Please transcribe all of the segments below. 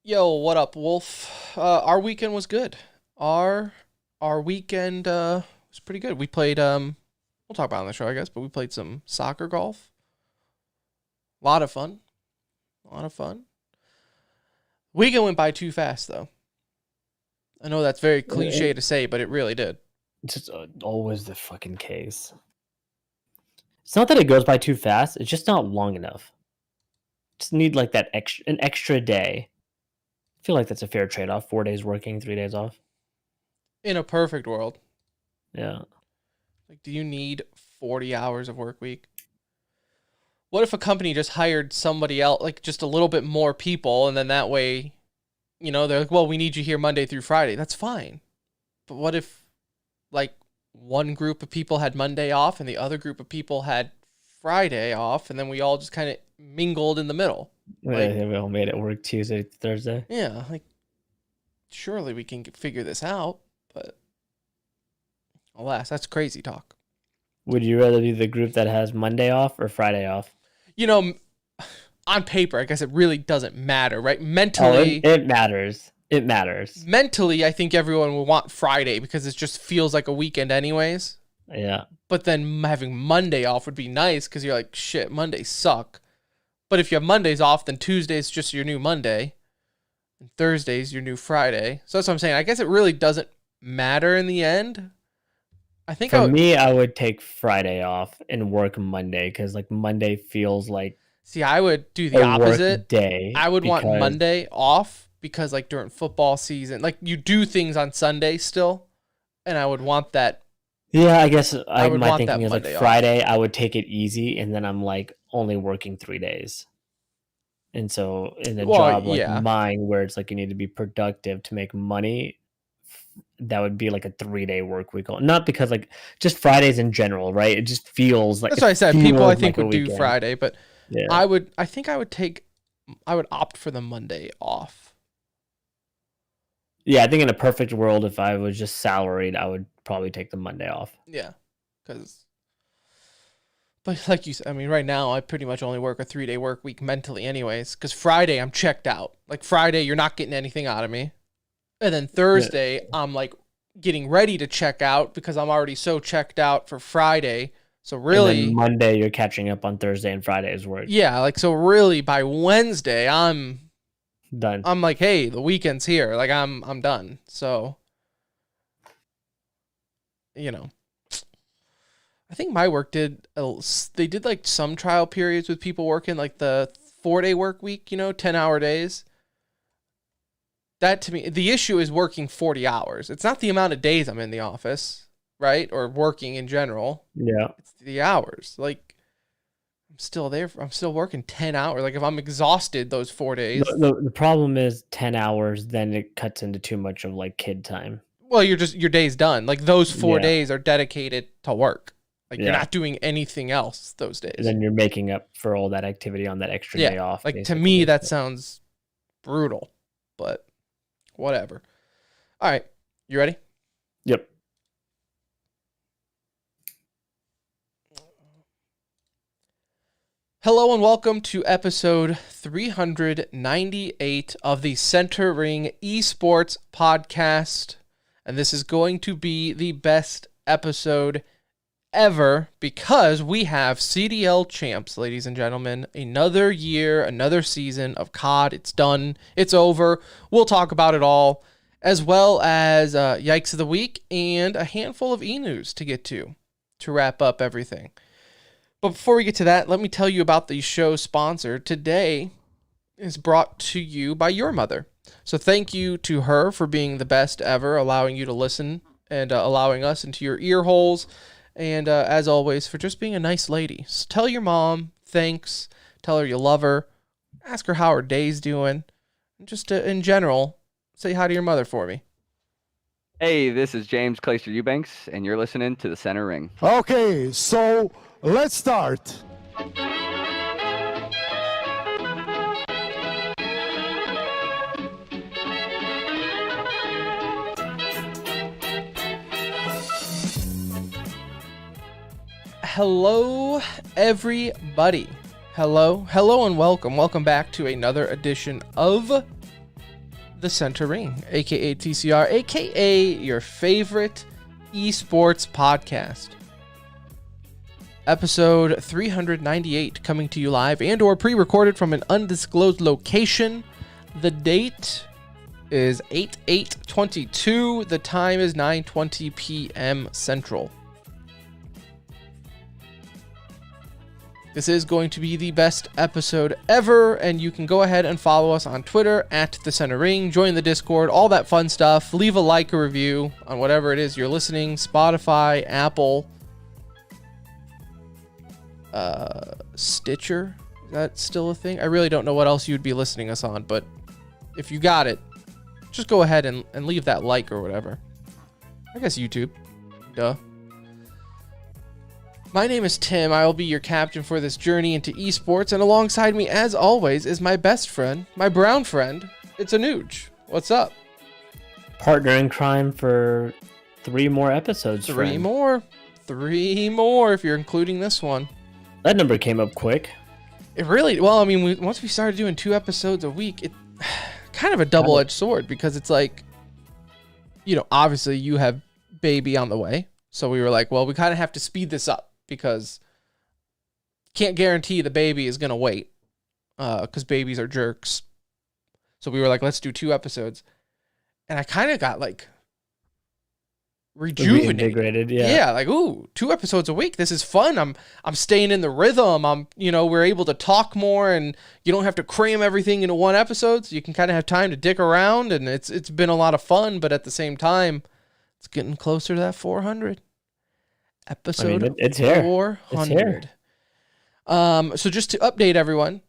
Yo, what up, Wolf? Our weekend was good. Our weekend was pretty good. We played we'll talk about it on the show, I guess, but we played some soccer golf. A lot of fun. A lot of fun. Weekend went by too fast though. I know that's very cliche to say, but it really did. It's just always the fucking case. It's not that it goes by too fast. It's just not long enough. Just need like an extra day. I feel like that's a fair trade-off. 4 days working, 3 days off. In a perfect world. Yeah. Like, do you need 40 hours of work week? What if a company just hired somebody else, like just a little bit more people, and then that way, they're like, well, we need you here Monday through Friday. That's fine. But what if, like, one group of people had Monday off and the other group of people had Friday off, and then we all just kind of mingled in the middle? Like, we all made it work Tuesday to Thursday. Yeah, like, surely we can figure this out, but alas, that's crazy talk. Would you rather be the group that has Monday off or Friday off? On paper, I guess it really doesn't matter, right? Mentally, it matters. It matters. Mentally, I think everyone will want Friday because it just feels like a weekend anyways. Yeah. But then having Monday off would be nice because you're like, shit, Mondays suck. But if you have Mondays off, then Tuesday's just your new Monday. And Thursday's your new Friday. So that's what I'm saying. I guess it really doesn't matter in the end. I think For me, I would take Friday off and work Monday because like Monday feels like. See, I would do the opposite. Day I would want Monday off because like during football season, like you do things on Sunday still, and I would want that. Yeah, I guess my thinking is like Monday Friday, I would take it easy, and then I'm like only working 3 days. And so in a job like mine, where it's like you need to be productive to make money, that would be like a 3-day work week. Not because like just Fridays in general, right? It just feels like that's what I said. People I think would do Friday, but yeah. I would opt for the Monday off. Yeah, I think in a perfect world, if I was just salaried, I would probably take the Monday off. Yeah, but like you said, I mean, right now I pretty much only work a 3-day work week mentally, anyways. Because Friday I'm checked out. Like Friday, you're not getting anything out of me, and then Thursday I'm like getting ready to check out because I'm already so checked out for Friday. So really, and then Monday you're catching up on Thursday and Friday's work. Yeah, like so really by Wednesday I'm done. I'm like, hey, the weekend's here. Like I'm done. So I think my work they did like some trial periods with people working like the 4-day work week, 10-hour days. That to me, the issue is working 40 hours. It's not the amount of days I'm in the office, right? Or working in general. Yeah. It's the hours. Like I'm still there. I'm still working 10 hours. Like if I'm exhausted those 4 days. The problem is 10 hours, then it cuts into too much of like kid time. Well, your day's done. Like those 4 days are dedicated to work. Like you're not doing anything else those days. And then you're making up for all that activity on that extra day off. Like basically. To me, that sounds brutal, but whatever. All right. You ready? Yep. Hello and welcome to episode 398 of the Center Ring Esports podcast. And this is going to be the best episode ever because we have CDL champs, ladies and gentlemen. Another year, another season of COD. It's done. It's over. We'll talk about it all, as well as Yikes of the Week and a handful of e-news to get to wrap up everything. But before we get to that, let me tell you about the show's sponsor. Today is brought to you by your mother. So thank you to her for being the best ever, allowing you to listen and allowing us into your ear holes. And as always, for just being a nice lady. So tell your mom thanks. Tell her you love her. Ask her how her day's doing. And just in general, say hi to your mother for me. Hey, this is James Clayster Eubanks, and you're listening to the Center Ring. Okay, so let's start. Hello, everybody. Hello, and welcome. Welcome back to another edition of the Center Ring, aka TCR, aka your favorite esports podcast. Episode 398 coming to you live and or pre-recorded from an undisclosed location. The date is 8/8/22. The time is 9:20 p.m. Central. This is going to be the best episode ever, and you can go ahead and follow us on Twitter at The Center Ring, join the Discord, all that fun stuff. Leave a like or review on whatever it is you're listening, Spotify, Apple, Stitcher. Is that still a thing? I really don't know what else you'd be listening us on, but if you got it, just go ahead and leave that like or whatever. I guess YouTube. Duh. My name is Tim. I will be your captain for this journey into esports, and alongside me, as always, is my best friend, my brown friend. It's Anuj. What's up? Partner in crime for 3 more episodes. Three more if you're including this one. That number came up quick. It really, well, I mean, once we started doing 2 episodes a week, it kind of a double-edged sword, because it's like, you know, obviously you have baby on the way, so we were like, well, we kind of have to speed this up, because can't guarantee the baby is going to wait, because babies are jerks. So we were like, let's do 2 episodes. And I kind of got like rejuvenated. Yeah, like, ooh, 2 episodes a week. This is fun. I'm staying in the rhythm. We're able to talk more, and you don't have to cram everything into 1 episode. So you can kind of have time to dick around, and it's been a lot of fun, but at the same time, it's getting closer to that 400. Episode it's here. 400. It's here. So just to update everyone,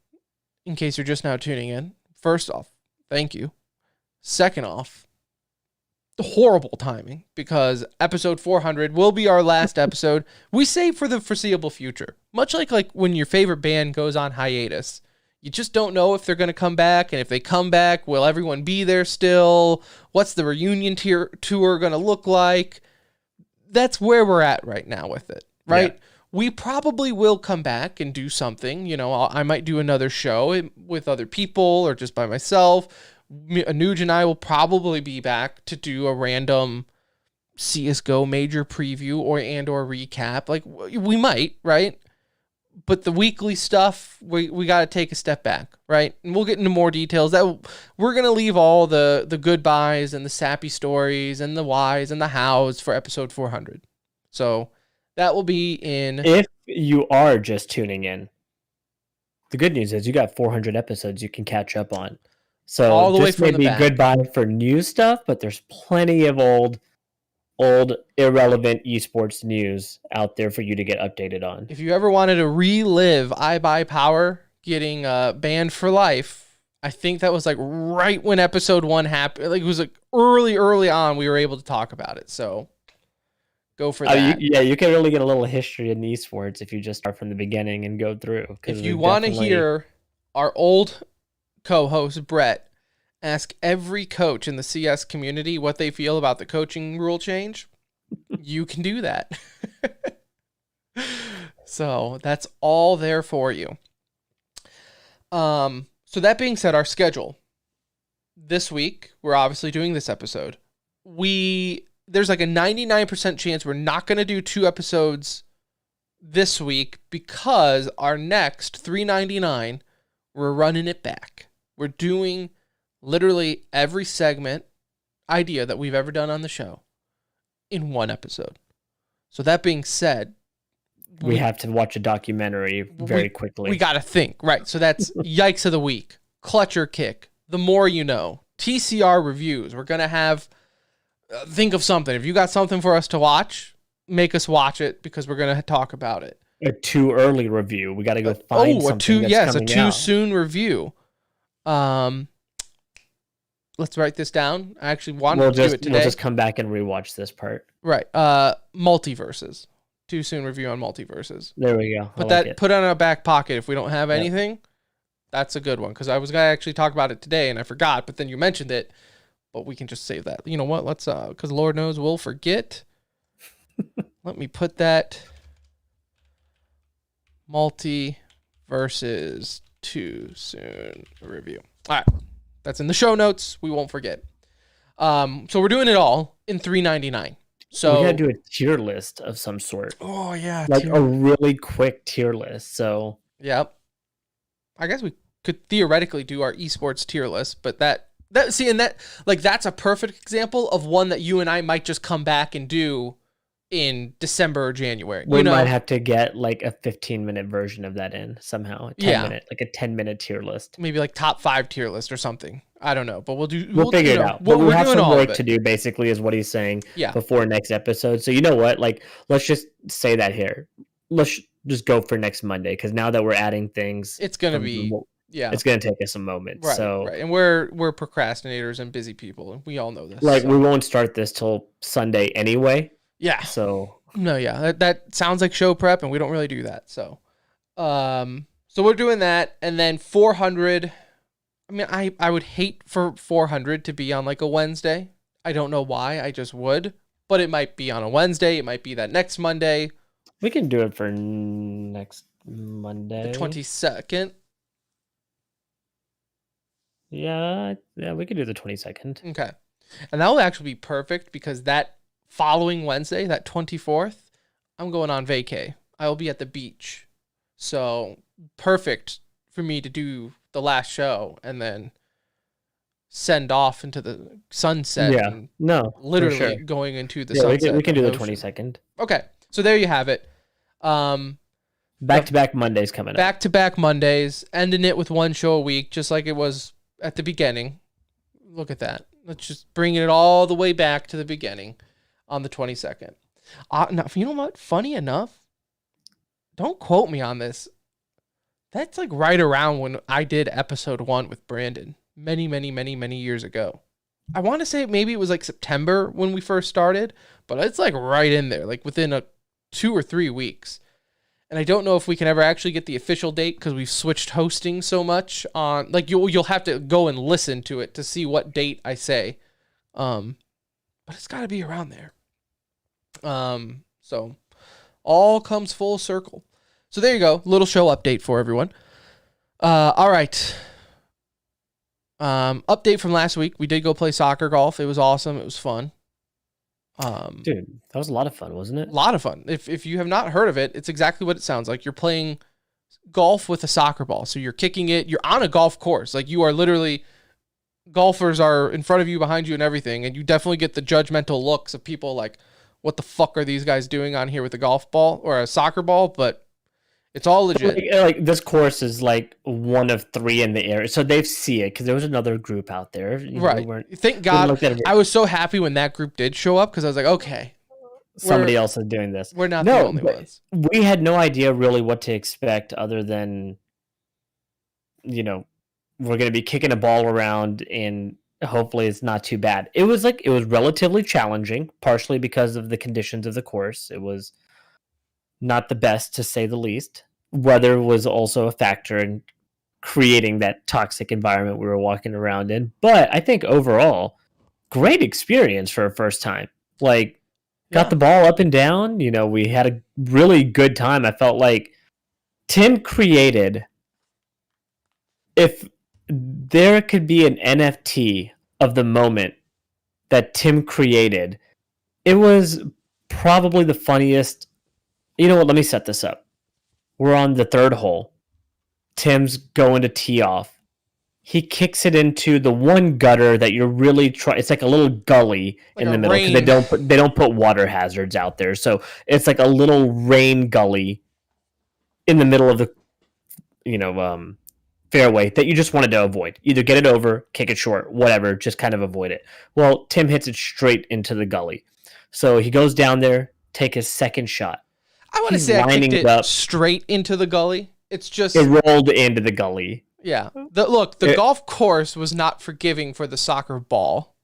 in case you're just now tuning in, first off, thank you. Second off, horrible timing, because episode 400 will be our last episode. We say for the foreseeable future, much like when your favorite band goes on hiatus. You just don't know if they're going to come back, and if they come back, will everyone be there still? What's the reunion tour going to look like? That's where we're at right now with it, right? Yeah. We probably will come back and do something. You know, I might do another show with other people or just by myself. Anuj and I will probably be back to do a random CSGO major preview or recap. Like, we might, right? But the weekly stuff, we got to take a step back, right? And we'll get into more details. That we're going to leave all the goodbyes and the sappy stories and the whys and the hows for episode 400. So that will be in... If you are just tuning in, the good news is you got 400 episodes you can catch up on. So all the this way from may the be back. Goodbye for new stuff, but there's plenty of old irrelevant esports news out there for you to get updated on. If you ever wanted to relive iBuyPower getting banned for life, I think that was like right when episode 1 happened. Like, it was like early on we were able to talk about it. So go for that. You can really get a little history in esports if you just start from the beginning and go through. If you want to hear our old co-host Brett ask every coach in the CS community what they feel about the coaching rule change, you can do that. So that's all there for you. So that being said, our schedule this week, we're obviously doing this episode. There's like a 99% chance we're not going to do 2 episodes this week, because our next 399, we're running it back. We're doing literally every segment idea that we've ever done on the show in 1 episode. So that being said, we have to watch a documentary very quickly. We got to think, right? So that's Yikes of the Week, Clutch or Kick, The More You Know, TCR reviews. We're going to have, think of something. If you got something for us to watch, make us watch it, because we're going to talk about it. A too early review. We got to go find something that's coming out. A too soon review. Let's write this down. I actually wanted to do it today. We'll just come back and rewatch this part. Right. Multiverses. Too soon review on multiverses. There we go. Put it in our back pocket if we don't have anything. That's a good one, because I was going to actually talk about it today and I forgot, but then you mentioned it. But we can just save that. You know what? Let's because Lord knows we'll forget. Let me put that multiverses too soon review. All right. That's in the show notes. We won't forget. So we're doing it all in $3.99. So we gotta do a tier list of some sort. Oh yeah, like a really quick tier list. So yep. I guess we could theoretically do our esports tier list, but that's a perfect example of one that you and I might just come back and do in December or January. We might have to get like a 15-minute version of that in somehow. A 10-minute tier list. Maybe like top 5 tier list or something. I don't know, but we'll figure it out. But we have some work to do, basically, is what he's saying. Before next episode. So you know what? Like, let's just say that here. Let's just go for next Monday, because now that we're adding things, it's gonna be it's gonna take us a moment. Right, so right. And we're procrastinators and busy people, and we all know this. Like we won't start this till Sunday anyway. Yeah. So that sounds like show prep, and we don't really do that. So we're doing that, and then 400. I mean, I would hate for 400 to be on like a Wednesday. I don't know why. I just would, but it might be on a Wednesday. It might be that next Monday. We can do it for next Monday, the 22nd. Yeah, we could do the 22nd. Okay, and that will actually be perfect because that following Wednesday, that 24th, I'm going on vacay. I will be at the beach. So perfect for me to do the last show and then send off into the sunset. Yeah, literally going into the sunset. We can do the 22nd. Okay, so there you have it. Back-to-back Mondays coming up. Back-to-back Mondays, ending it with one show a week, just like it was at the beginning. Look at that. Let's just bring it all the way back to the beginning on the 22nd. Now, you know what? Funny enough, don't quote me on this. That's like right around when I did episode 1 with Brandon many, many, many, many years ago. I want to say maybe it was like September when we first started, but it's like right in there, like within 2 or 3 weeks. And I don't know if we can ever actually get the official date because we've switched hosting so much on. Like you'll have to go and listen to it to see what date I say. But it's got to be around there. So all comes full circle. So there you go. Little show update for everyone. All right. Update from last week. We did go play soccer golf. It was awesome. It was fun. Dude, that was a lot of fun, wasn't it? A lot of fun. If you have not heard of it, it's exactly what it sounds like. You're playing golf with a soccer ball. So you're kicking it. You're on a golf course. Like you are literally, golfers are in front of you, behind you, and everything. And you definitely get the judgmental looks of people like, what the fuck are these guys doing on here with a golf ball or a soccer ball? But it's all legit. Like this course is like one of 3 in the area, so they see it because there was another group out there. Right. Thank God. I was so happy when that group did show up because I was like, okay, somebody else is doing this. We're not the only ones. We had no idea really what to expect other than, we're going to be kicking a ball around and hopefully it's not too bad. It was relatively challenging, partially because of the conditions of the course. It was not the best, to say the least. Weather was also a factor in creating that toxic environment we were walking around in. But I think overall, great experience for a first time. Like, got the ball up and down. We had a really good time. I felt like Tim created, if there could be an NFT of the moment that Tim created, it was probably the funniest. You know what? Let me set this up. We're on the 3rd hole. Tim's going to tee off. He kicks it into the one gutter that you're really trying. It's like a little gully like in the middle because they don't put water hazards out there. So it's like a little rain gully in the middle of the fairway that you just wanted to avoid. Either get it over, kick it short, whatever. Just kind of avoid it. Well, Tim hits it straight into the gully. So he goes down there, take his second shot. I want to say I kicked it straight into the gully. It's just... It rolled into the gully. Yeah. The golf course was not forgiving for the soccer ball.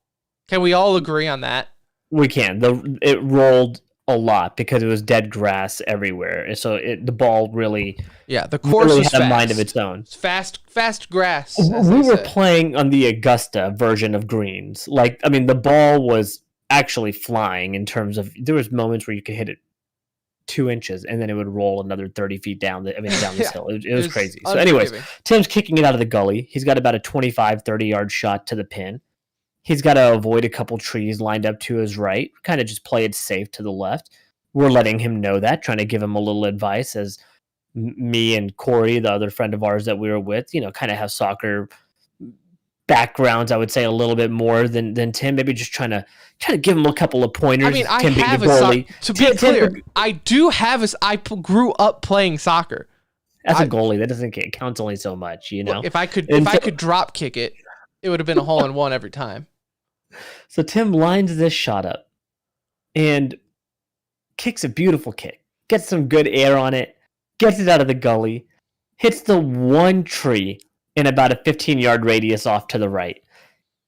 Can we all agree on that? We can. It rolled a lot because it was dead grass everywhere. And so the ball really... Yeah, the course really had a mind of its own. It's fast grass. We were playing on the Augusta version of greens. The ball was actually flying in terms of... There was moments where you could hit it 2 inches, and then it would roll another 30 feet down down this hill. It was crazy. So unforgiving. anyways, Tim's kicking it out of the gully. He's got about a 25, 30-yard shot to the pin. He's got to avoid a couple trees lined up to his right, kind of just play it safe to the left. We're letting him know that, trying to give him a little advice as me and Corey, the other friend of ours that we were with, kind of have soccer backgrounds, I would say, a little bit more than Tim. Maybe just trying to give him a couple of pointers. I mean, I Tim have to be clear, I do have I grew up playing soccer. As a goalie, that doesn't count only so much, Look, if I could drop kick it, it would have been a hole in one every time. So Tim lines this shot up and kicks a beautiful kick, gets some good air on it, gets it out of the gully, hits the one tree in about a 15-yard radius off to the right,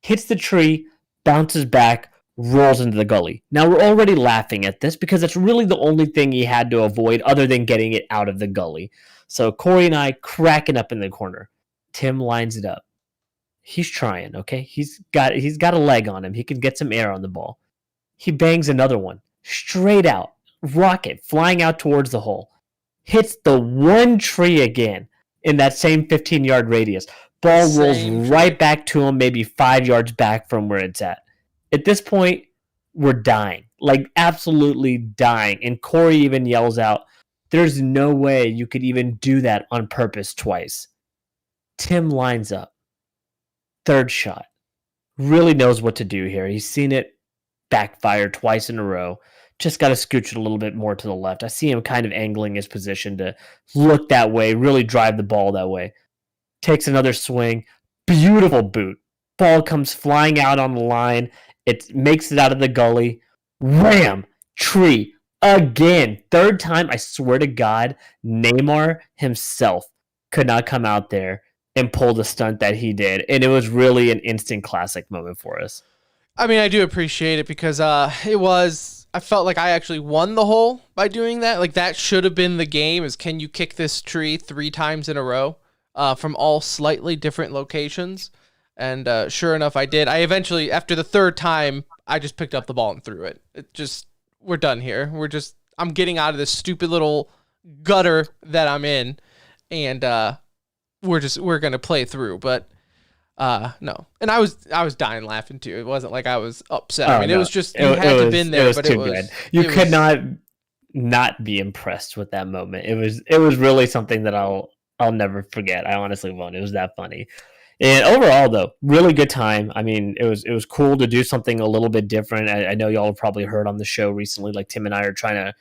hits the tree, bounces back, rolls into the gully. Now, we're already laughing at this because that's really the only thing he had to avoid other than getting it out of the gully. So Corey and I cracking up in the corner. Tim lines it up. He's trying, okay? He's got a leg on him. He can get some air on the ball. He bangs another one, straight out, rocket, flying out towards the hole. Hits the one tree again in that same 15-yard radius. Ball rolls right back to him, maybe 5 yards back from where it's at. At this point, we're dying, like absolutely dying. And Corey even yells out, "There's no way you could even do that on purpose twice." Tim lines up. Third shot. Really knows what to do here. He's seen it backfire twice in a row. Just got to scooch it a little bit more to the left. I see him kind of angling his position to look that way, really drive the ball that way. Takes another swing. Beautiful boot. Ball comes flying out on the line. It makes it out of the gully. Wham! Tree. Again. Third time, I swear to God, Neymar himself could not come out there and pull the stunt that he did. And it was really an instant classic moment for us. I mean, I do appreciate it because I felt like I actually won the hole by doing that. Like, that should have been the game, is can you kick this tree 3 times in a row from all slightly different locations? And sure enough, I did. I eventually, after the third time, I just picked up the ball and threw it. We're done here. I'm getting out of this stupid little gutter that I'm in, and we're going to play through. But no. And I was dying laughing too. It wasn't like I was upset. I mean, it was just, you had to have been there, but it was good. You could not be impressed with that moment. It was really something that I'll never forget. I honestly won't. It was that funny. And overall, though, really good time. I mean, it was cool to do something a little bit different. I know y'all have probably heard on the show recently, like Tim and I are trying to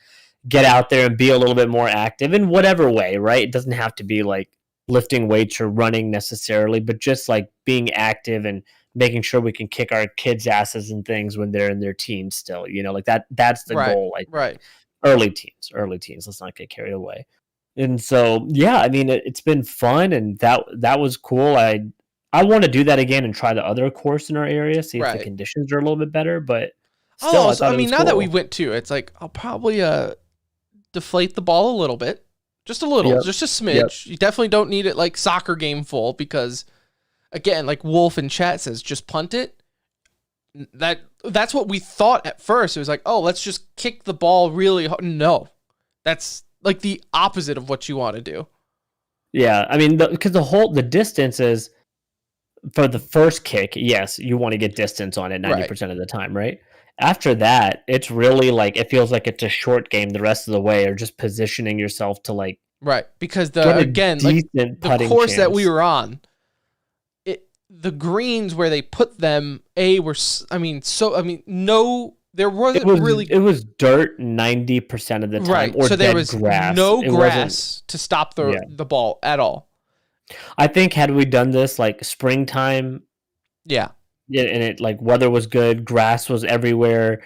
get out there and be a little bit more active in whatever way, right? It doesn't have to be like lifting weights or running necessarily, but just like being active and making sure we can kick our kids' asses and things when they're in their teens still, like that's the goal. Like, right. Early teens. Let's not get carried away. And so, yeah, I mean, it's been fun, and that was cool. I want to do that again and try the other course in our area, see if the conditions are a little bit better, but still, I mean, now that we went to, it's like, I'll probably deflate the ball a little bit. Just a little, just a smidge. Yep. You definitely don't need it like soccer game full because, again, like Wolf in chat says, just punt it. That's what we thought at first. It was like, oh, let's just kick the ball really hard. No, that's like the opposite of what you want to do. Yeah, I mean, because the distance is, for the first kick, yes, you want to get distance on it 90% of the time, right? After that, it's really like, it feels like it's a short game the rest of the way, or just positioning yourself to like... Right, because the course that we were on, the greens where they put them, there wasn't really... It was dirt 90% of the time, right, or so there was grass. No grass to stop the ball at all. I think had we done this like springtime, and it like weather was good, grass was everywhere,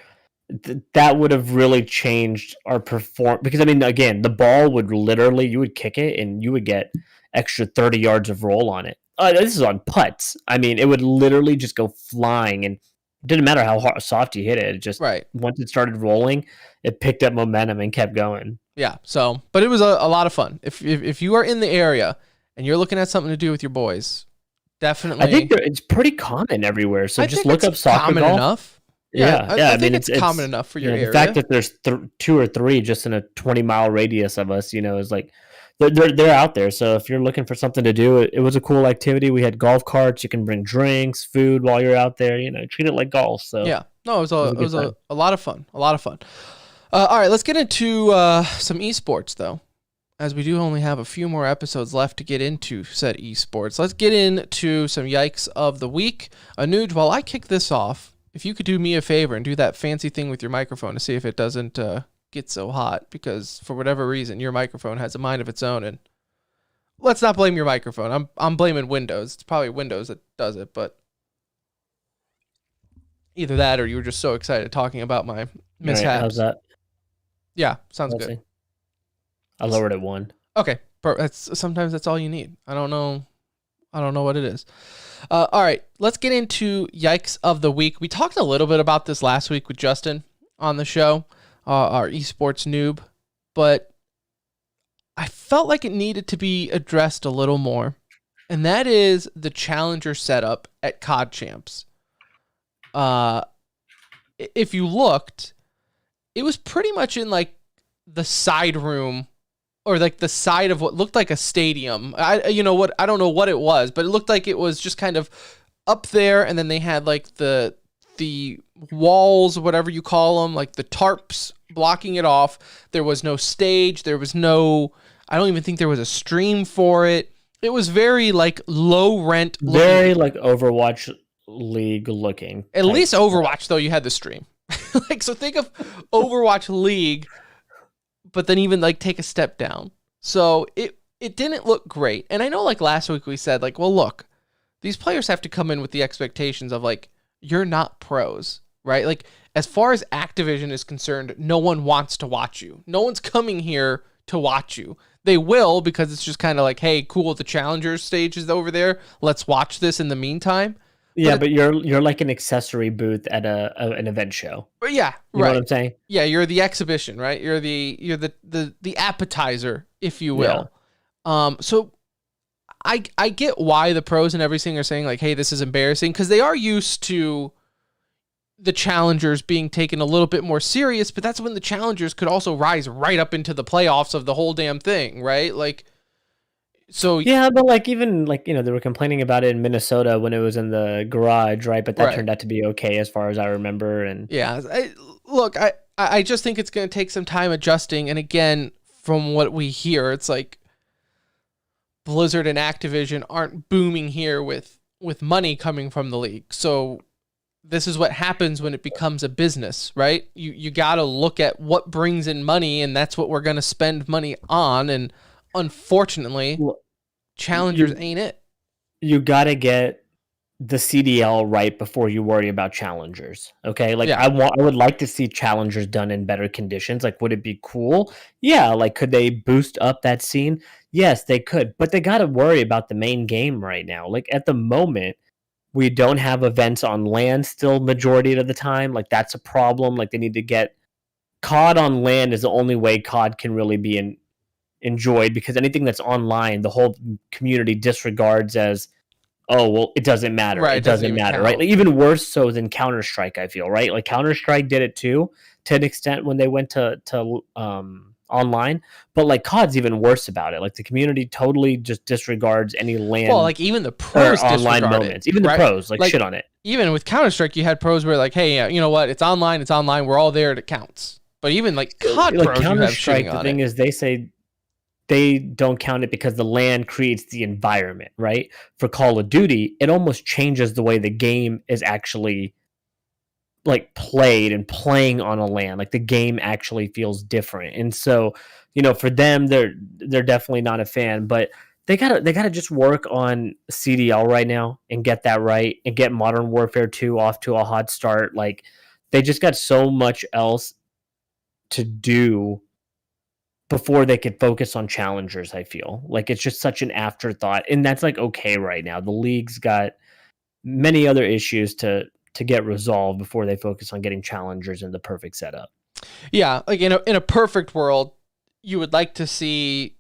that would have really changed our performance. Because I mean, again, the ball would literally, you would kick it and you would get extra 30 yards of roll on it. This is on putts. I mean, it would literally just go flying, and it didn't matter how soft you hit it. It just once it started rolling, it picked up momentum and kept going. Yeah. So, but it was a lot of fun. If you are in the area and you're looking at something to do with your boys, definitely. I think it's pretty common everywhere. So just look up soccer common golf. Enough. I think it's common enough for your area. The fact that there's 2 or 3 just in a 20-mile radius of us, is like they're out there. So if you're looking for something to do, it was a cool activity. We had golf carts. You can bring drinks, food while you're out there. Treat it like golf. So yeah, no, it was a lot of fun. A lot of fun. All right, let's get into some esports though, as we do only have a few more episodes left to get into said esports. Let's get into some yikes of the week. Anuj, while I kick this off, if you could do me a favor and do that fancy thing with your microphone to see if it doesn't get so hot, because for whatever reason your microphone has a mind of its own, and let's not blame your microphone. I'm blaming Windows. It's probably Windows that does it, but either that or you were just so excited talking about my mishaps. Right, how's that? Yeah, sounds good. I lowered it 1. Okay, sometimes that's all you need. I don't know what it is. All right, let's get into yikes of the week. We talked a little bit about this last week with Justin on the show, our esports noob, but I felt like it needed to be addressed a little more, and that is the challenger setup at COD Champs. If you looked, it was pretty much in like the side room, or like the side of what looked like a stadium. I don't know what it was, but it looked like it was just kind of up there, and then they had like the walls, whatever you call them, like the tarps blocking it off. There was no stage. There was no, I don't even think there was a stream for it. It was very like low rent. Very like Overwatch League looking. At least Overwatch though, you had the stream. Like, so think of Overwatch League, but then even like take a step down. So it didn't look great. And I know like last week we said like, well, look, these players have to come in with the expectations of like, you're not pros, right? Like as far as Activision is concerned, no one wants to watch you. No one's coming here to watch you. They will, because it's just kind of like, hey, cool, the challengers stage is over there. Let's watch this in the meantime. Yeah, but you're like an accessory booth at an event show. Yeah, you know what I'm saying? Yeah, you're the exhibition, right? You're the appetizer, if you will. Yeah. So I get why the pros and everything are saying like, hey, this is embarrassing, because they are used to the challengers being taken a little bit more serious, but that's when the challengers could also rise right up into the playoffs of the whole damn thing, right? Like, so yeah, but like even like they were complaining about it in Minnesota when it was in the garage, right? But that turned out to be okay as far as I remember. And yeah, I just think it's going to take some time adjusting. And again, from what we hear, it's like Blizzard and Activision aren't booming here with money coming from the league. So this is what happens when it becomes a business, right? You got to look at what brings in money, and that's what we're going to spend money on. And unfortunately, challengers ain't it. You got to get the CDL right before you worry about challengers. Okay. Like I would like to see challengers done in better conditions. Like, would it be cool? Yeah. Like, could they boost up that scene? Yes, they could, but they got to worry about the main game right now. Like at the moment, we don't have events on LAN still majority of the time. Like that's a problem. Like they need to get COD on LAN is the only way COD can really be enjoyed, because anything that's online, the whole community disregards as, oh, well, it doesn't matter. Right, it doesn't matter, count. right? Like, even worse so than Counter-Strike, I feel, right? Like Counter-Strike did it too, to an extent when they went to online, but like COD's even worse about it. Like the community totally just disregards any LAN. Well, like even the pros online moments, even right? the pros like shit on it. Even with Counter-Strike, you had pros where like, hey, you know what? It's online. We're all there. It counts. But even like COD like pros, Counter-Strike, the thing is they say they don't count it because the LAN creates the environment, right? For Call of Duty, it almost changes the way the game is actually like played and playing on a LAN. Like the game actually feels different. And so, for them, they're definitely not a fan, but they gotta just work on CDL right now and get that right and get Modern Warfare 2 off to a hot start. Like they just got so much else to do before they could focus on challengers. I feel like it's just such an afterthought, and that's like okay right now. The league's got many other issues to get resolved before they focus on getting challengers in the perfect setup. Yeah, like in a perfect world, you would like to see,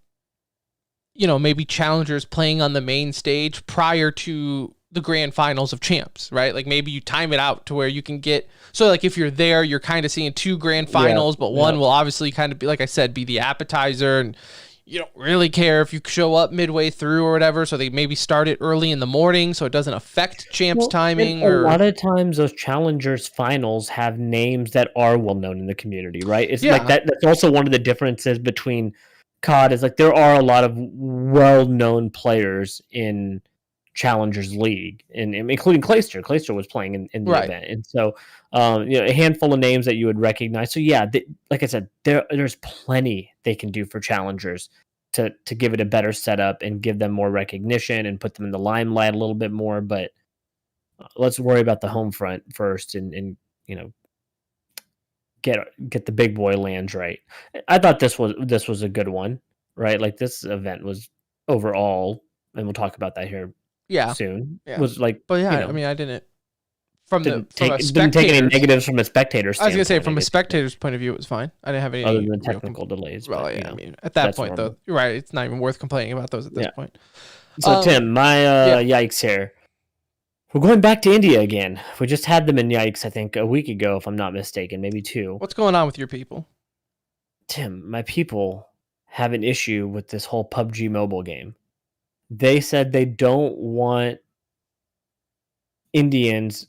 maybe challengers playing on the main stage prior to the grand finals of champs, right? Like maybe you time it out to where you can get, so like if you're there, you're kind of seeing 2 grand finals, but one will obviously kind of be, like I said, be the appetizer, and you don't really care if you show up midway through or whatever. So they maybe start it early in the morning so it doesn't affect champs timing. A lot of times those challengers finals have names that are well known in the community, right? It's like that's also one of the differences between COD is like there are a lot of well known players in Challengers League, and including Clayster. Clayster was playing in the event, and so a handful of names that you would recognize. So yeah, like I said, there's plenty they can do for challengers to give it a better setup and give them more recognition and put them in the limelight a little bit more. But let's worry about the home front first, and get the big boy lands right. I thought this was a good one, right? Like this event was overall, and we'll talk about that here soon. Was like, but I mean, I didn't didn't take any negatives from a spectator standpoint. I was gonna say from a spectator's point of view, it was fine. I didn't have any other than technical delays. Well, I mean, at that point though, you're right. It's not even worth complaining about those at this point. So Tim, my yikes here. We're going back to India again. We just had them in Yikes, I think, a week ago, if I'm not mistaken, maybe 2. What's going on with your people? Tim, my people have an issue with this whole PUBG mobile game. They said they don't want Indians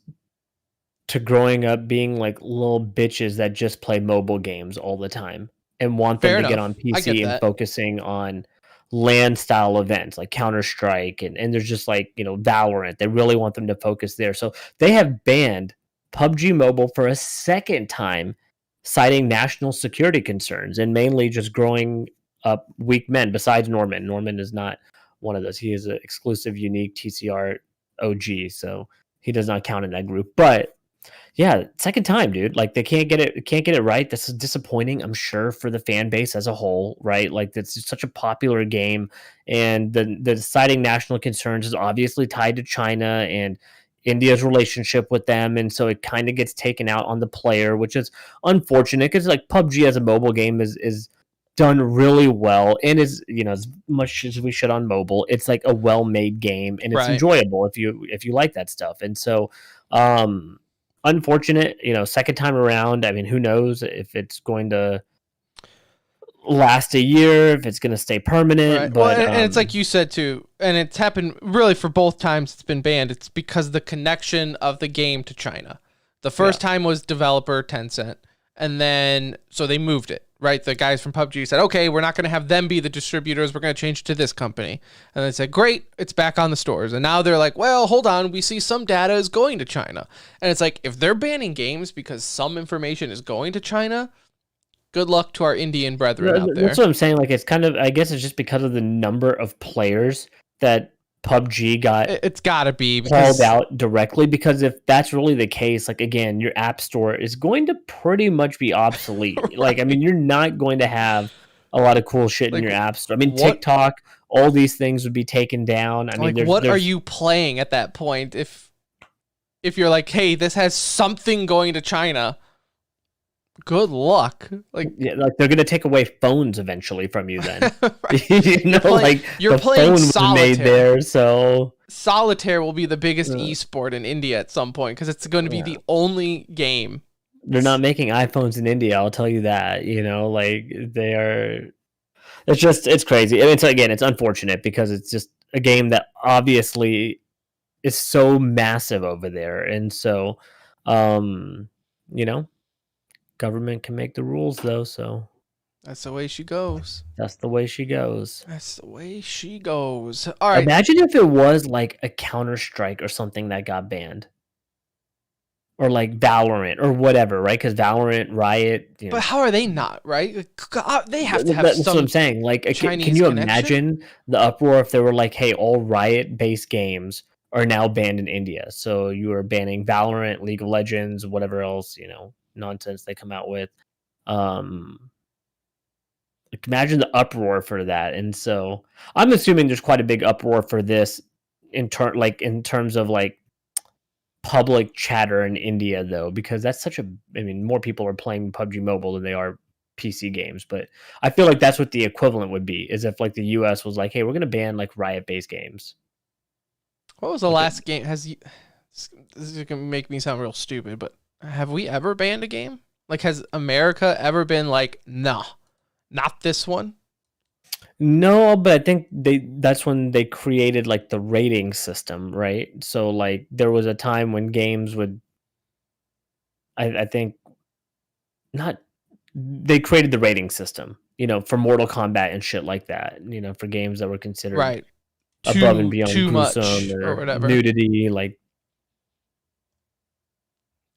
to growing up being like little bitches that just play mobile games all the time and want them to get on PC and focusing on LAN style events like Counter-Strike and there's just like, Valorant. They really want them to focus there. So they have banned PUBG Mobile for a second time, citing national security concerns and mainly just growing up weak men besides Norman. Norman is not one of those. He is an exclusive, unique TCR OG, so he does not count in that group. But yeah, second time, dude. Like they can't get it right. This is disappointing, I'm sure, for the fan base as a whole, right? Like it's such a popular game, and the deciding national concerns is obviously tied to China and India's relationship with them, and so it kind of gets taken out on the player, which is unfortunate because like PUBG as a mobile game is done really well and is as much as we should on mobile, it's like a well-made game and it's enjoyable if you like that stuff. And so unfortunate, second time around. I mean, who knows if it's going to last a year, if it's going to stay permanent. Right. But and it's like you said too, and it's happened really for both times it's been banned. It's because of the connection of the game to China. The first time was developer Tencent, and then so they moved it. Right, the guys from PUBG said, okay, we're not going to have them be the distributors. We're going to change to this company. And they said, great, it's back on the stores. And now they're like, well, hold on, we see some data is going to China. And it's like, if they're banning games because some information is going to China, good luck to our Indian brethren out there. That's what I'm saying. Like, it's kind of, I guess it's just because of the number of players that PUBG got. It's got to be called out directly, because if that's really the case, like again, your app store is going to pretty much be obsolete. Right. Like, I mean, you're not going to have a lot of cool shit in your app store. I mean, TikTok, all these things would be taken down. I mean, what are you playing at that point? If you're like, hey, this has something going to China, good luck. Like they're gonna take away phones eventually from you. Then you're playing solitaire. Made there, so solitaire will be the biggest esport in India at some point because it's going to be the only game. They're not making iPhones in India, I'll tell you that. Like they are. It's crazy, and it's unfortunate because it's just a game that obviously is so massive over there, and so government can make the rules though, so that's the way she goes. That's the way she goes. That's the way she goes. All right. Imagine if it was like a Counter-Strike or something that got banned, or like Valorant or whatever, right? Because Valorant, Riot. But how are they not right? They have to have. That's what I'm saying. Like, can you imagine the uproar if they were like, "Hey, all Riot-based games are now banned in India. So you are banning Valorant, League of Legends, whatever else nonsense they come out with." Imagine the uproar for that. And so I'm assuming there's quite a big uproar for this in terms of like public chatter in India though, because that's more people are playing PUBG Mobile than they are PC games. But I feel like that's what the equivalent would be, is if like the US was like, hey, we're going to ban like Riot based games. What was the last game? This is gonna make me sound real stupid, but have we ever banned a game? Like, has America ever been like, nah, not this one? No, but I think that's when they created like the rating system, right? So like there was a time when games would, I think, not, they created the rating system, for Mortal Kombat and shit like that, for games that were considered Right. above and beyond Too gruesome much or whatever. nudity, like.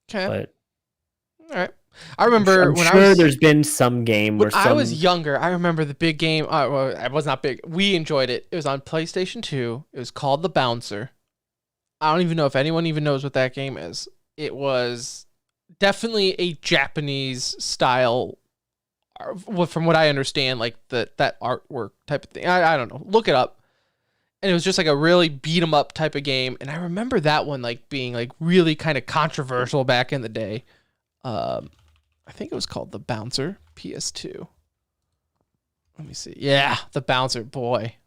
Okay. But all right. I remember I'm sure there's been some game where I was younger. I remember the big game. Well, it was not big. We enjoyed it. It was on PlayStation 2. It was called The Bouncer. I don't even know if anyone even knows what that game is. It was definitely a Japanese style, from what I understand, like that artwork type of thing. I don't know. Look it up. And it was just like a really beat 'em up type of game. And I remember that one like being like really kind of controversial back in the day. I think it was called The Bouncer, PS2. Let me see. Yeah, The Bouncer, boy.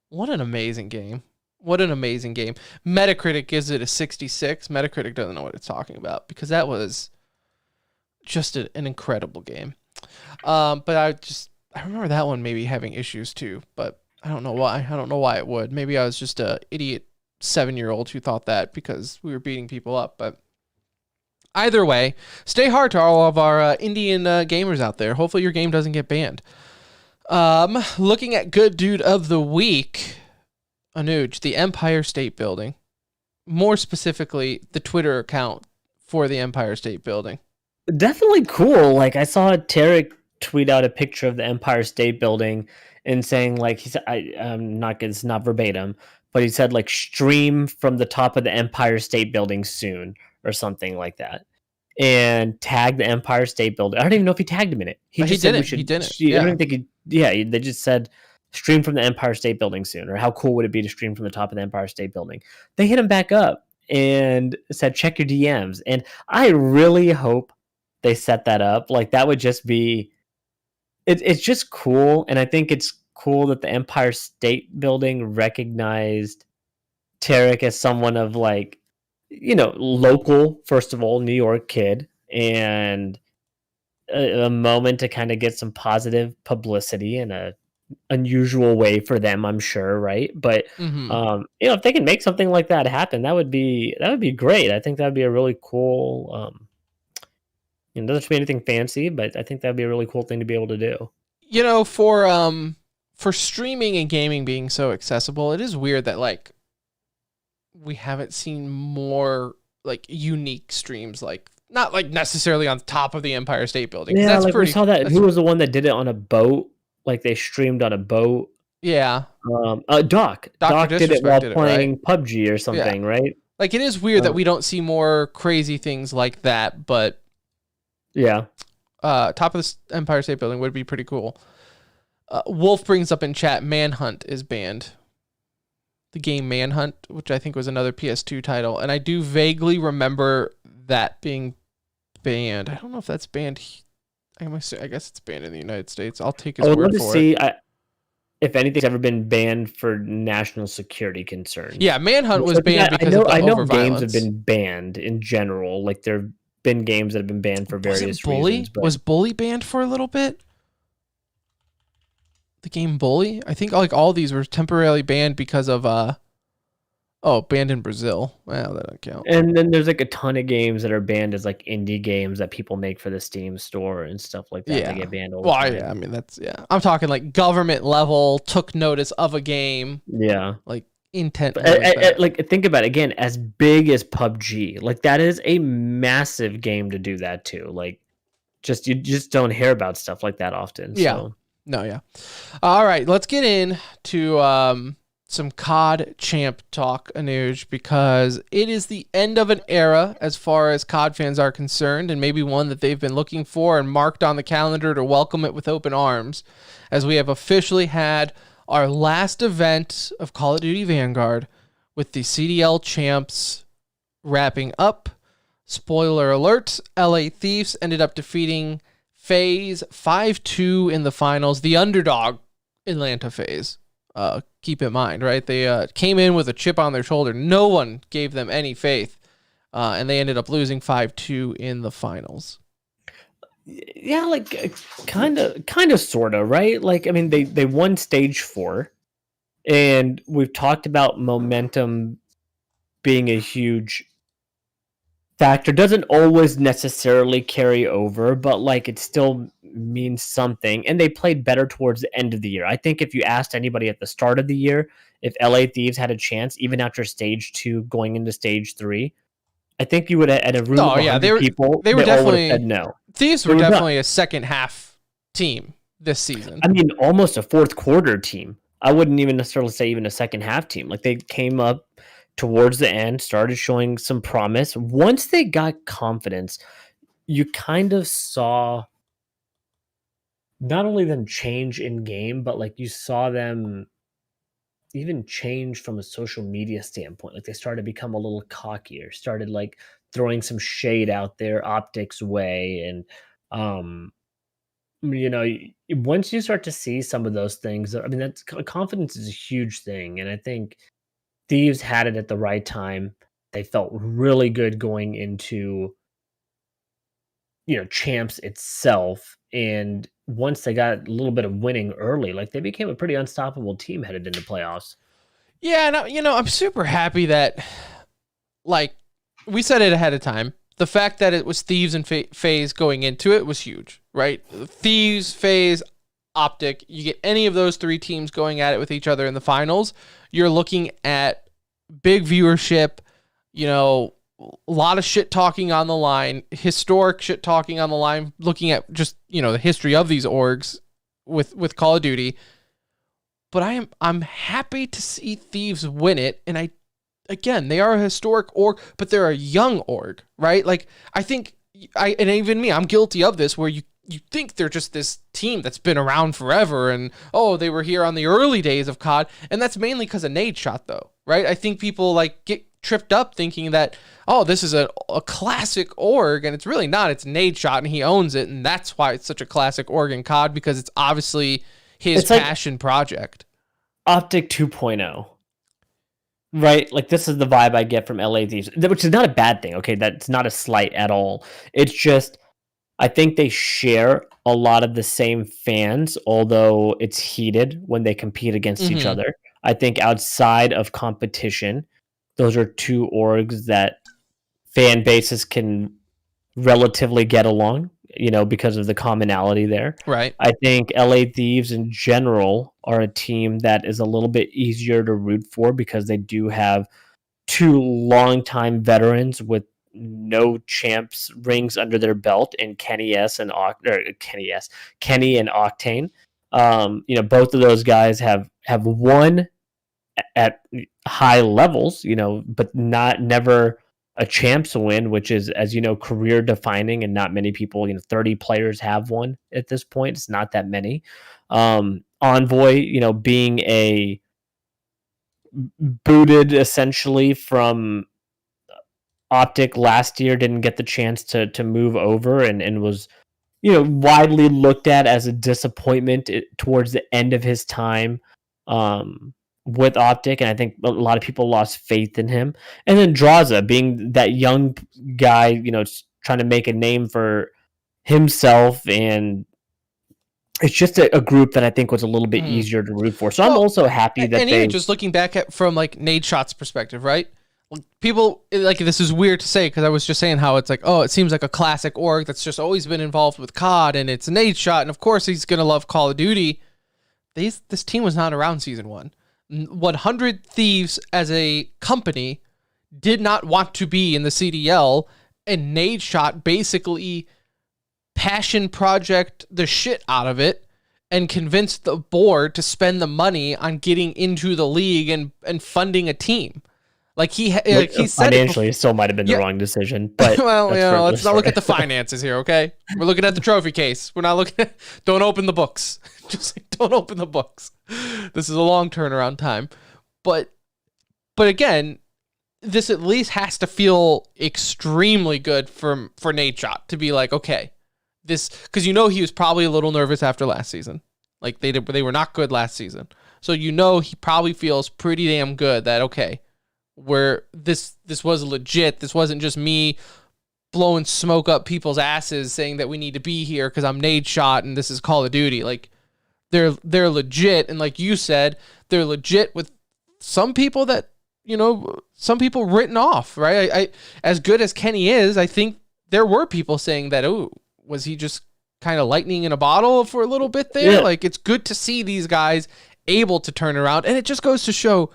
What an amazing game. What an amazing game. Metacritic gives it a 66. Metacritic doesn't know what it's talking about because that was just an incredible game. But I remember that one maybe having issues too, but I don't know why. I don't know why it would. Maybe I was just a idiot 7-year-old who thought that because we were beating people up, but either way, stay hard to all of our Indian gamers out there. Hopefully your game doesn't get banned. Looking at Good Dude of the Week, Anuj, the Empire State Building. More specifically, the Twitter account for the Empire State Building. Definitely cool. Like, I saw Tarek tweet out a picture of the Empire State Building and saying, like, he said, it's not verbatim, but he said, like, stream from the top of the Empire State Building soon, or something like that, and tag the Empire State Building. I don't even know if he tagged him in it. He didn't. He didn't. I don't think they just said stream from the Empire State Building soon, or how cool would it be to stream from the top of the Empire State Building? They hit him back up and said, check your DMs. And I really hope they set that up. Like, that would just be, it's just cool. And I think it's cool that the Empire State Building recognized Tarek as someone of, like, local, first of all, New York kid, and a moment to kind of get some positive publicity in a unusual way for them, I'm sure, right? But if they can make something like that happen, that would be great. I think that would be a really cool. It doesn't have to be anything fancy, but I think that'd be a really cool thing to be able to do. For streaming and gaming being so accessible, it is weird that like we haven't seen more like unique streams, like not like necessarily on top of the Empire State Building. Yeah, that's like we saw that. Who was the one that did it on a boat? Like they streamed on a boat. Yeah. Doc did it while playing PUBG or something, right? Like it is weird that we don't see more crazy things like that, but yeah. Top of the Empire State Building would be pretty cool. Wolf brings up in chat, Manhunt is banned. The game Manhunt, which I think was another PS2 title, and I do vaguely remember that being banned. I don't know if that's banned. I guess it's banned in the United States. I'll take his word for it. I would love to see if anything's ever been banned for national security concerns. Yeah, Manhunt was banned because of the I know overviolence. Games have been banned in general. Like there have been games that have been banned for various reasons. Was Bully banned for a little bit? The game Bully? I think like all these were temporarily banned because of banned in Brazil. Well, that doesn't count. And then there's like a ton of games that are banned as like indie games that people make for the Steam store and stuff like that. Yeah. They get banned all the time. Yeah, I mean I'm talking like government level took notice of a game. Yeah. Like intent. Like think about it again, as big as PUBG. Like that is a massive game to do that to. Like you just don't hear about stuff like that often. Yeah. So. No, yeah. All right, let's get into some COD champ talk, Anuj, because it is the end of an era as far as COD fans are concerned, and maybe one that they've been looking for and marked on the calendar to welcome it with open arms, as we have officially had our last event of Call of Duty Vanguard with the CDL champs wrapping up. Spoiler alert, LA Thieves ended up defeating FaZe 5-2 in the finals, the underdog Atlanta FaZe. keep in mind, right? They came in with a chip on their shoulder. No one gave them any faith, and they ended up losing 5-2 in the finals. Yeah, like kind of, sort of, right? Like, I mean, they won stage 4, and we've talked about momentum being a huge factor. Doesn't always necessarily carry over, but like it still means something. And they played better towards the end of the year. I think if you asked anybody at the start of the year if LA Thieves had a chance, even after stage 2 going into stage 3, I think you would have, at a room of 100 people, they all would have said no. Thieves were definitely a second half team this season. I mean, almost a fourth quarter team. I wouldn't even necessarily say even a second half team. Like, they came up towards the end, started showing some promise. Once they got confidence, you kind of saw not only them change in game, but like you saw them even change from a social media standpoint. Like, they started to become a little cockier, started like throwing some shade out there Optic's way. And once you start to see some of those things, I mean, that's confidence is a huge thing. And I think Thieves had it at the right time. They felt really good going into, champs itself. And once they got a little bit of winning early, like, they became a pretty unstoppable team headed into playoffs. Yeah, and I'm super happy that, like, we said it ahead of time. The fact that it was Thieves and FaZe going into it was huge, right? Thieves, FaZe, Optic, you get any of those 3 teams going at it with each other in the finals, you're looking at big viewership, a lot of shit talking on the line, historic shit talking on the line, looking at just, the history of these orgs with Call of Duty. But I'm happy to see Thieves win it, and again, they are a historic org, but they're a young org, right? Like, I think and even me, I'm guilty of this, where you think they're just this team that's been around forever, and they were here on the early days of COD, and that's mainly because of Nadeshot, though, right? I think people like get tripped up thinking that, this is a classic org, and it's really not. It's Nadeshot, and he owns it, and that's why it's such a classic org in COD, because it's obviously his passion project. Optic 2.0. Right? Like, this is the vibe I get from LA Thieves, which is not a bad thing, okay? That's not a slight at all. It's just, I think they share a lot of the same fans, although it's heated when they compete against each other. I think outside of competition, those are 2 orgs that fan bases can relatively get along, because of the commonality there. Right. I think LA Thieves in general are a team that is a little bit easier to root for because they do have 2 longtime veterans with no champs rings under their belt in Kenny and Octane. Both of those guys have won at high levels, but never a champs win, which is, as you know, career defining, and not many people, 30 players have one at this point. It's not that many. Envoy, being a booted essentially from Optic last year, didn't get the chance to move over, and was, widely looked at as a disappointment towards the end of his time with Optic, and I think a lot of people lost faith in him. And then Draza, being that young guy, trying to make a name for himself, and it's just a group that I think was a little bit easier to root for. So I'm also happy that even just looking back at from like Nadeshot's perspective, right? People, like, this is weird to say because I was just saying how it's like, it seems like a classic org that's just always been involved with COD, and it's Nadeshot, and of course he's gonna love Call of Duty. This team was not around season 1. 100 Thieves as a company did not want to be in the CDL, and Nadeshot basically passion project the shit out of it and convinced the board to spend the money on getting into the league and funding a team. Like, he said financially, it still might have been the wrong decision. But well, let's not look at the finances here, okay? We're looking at the trophy case. We're not looking at. Don't open the books. Just like, don't open the books. This is a long turnaround time, but again, this at least has to feel extremely good for Nadeshot to be like, okay, this, because he was probably a little nervous after last season. Like, they were not good last season. So he probably feels pretty damn good that, okay, this was legit. This wasn't just me blowing smoke up people's asses saying that we need to be here because I'm nade shot and this is Call of Duty. Like, they're legit, and like you said, they're legit with some people that, some people written off, right? I as good as Kenny is, I think there were people saying that, oh, was he just kind of lightning in a bottle for a little bit there? Yeah. Like, it's good to see these guys able to turn around, and it just goes to show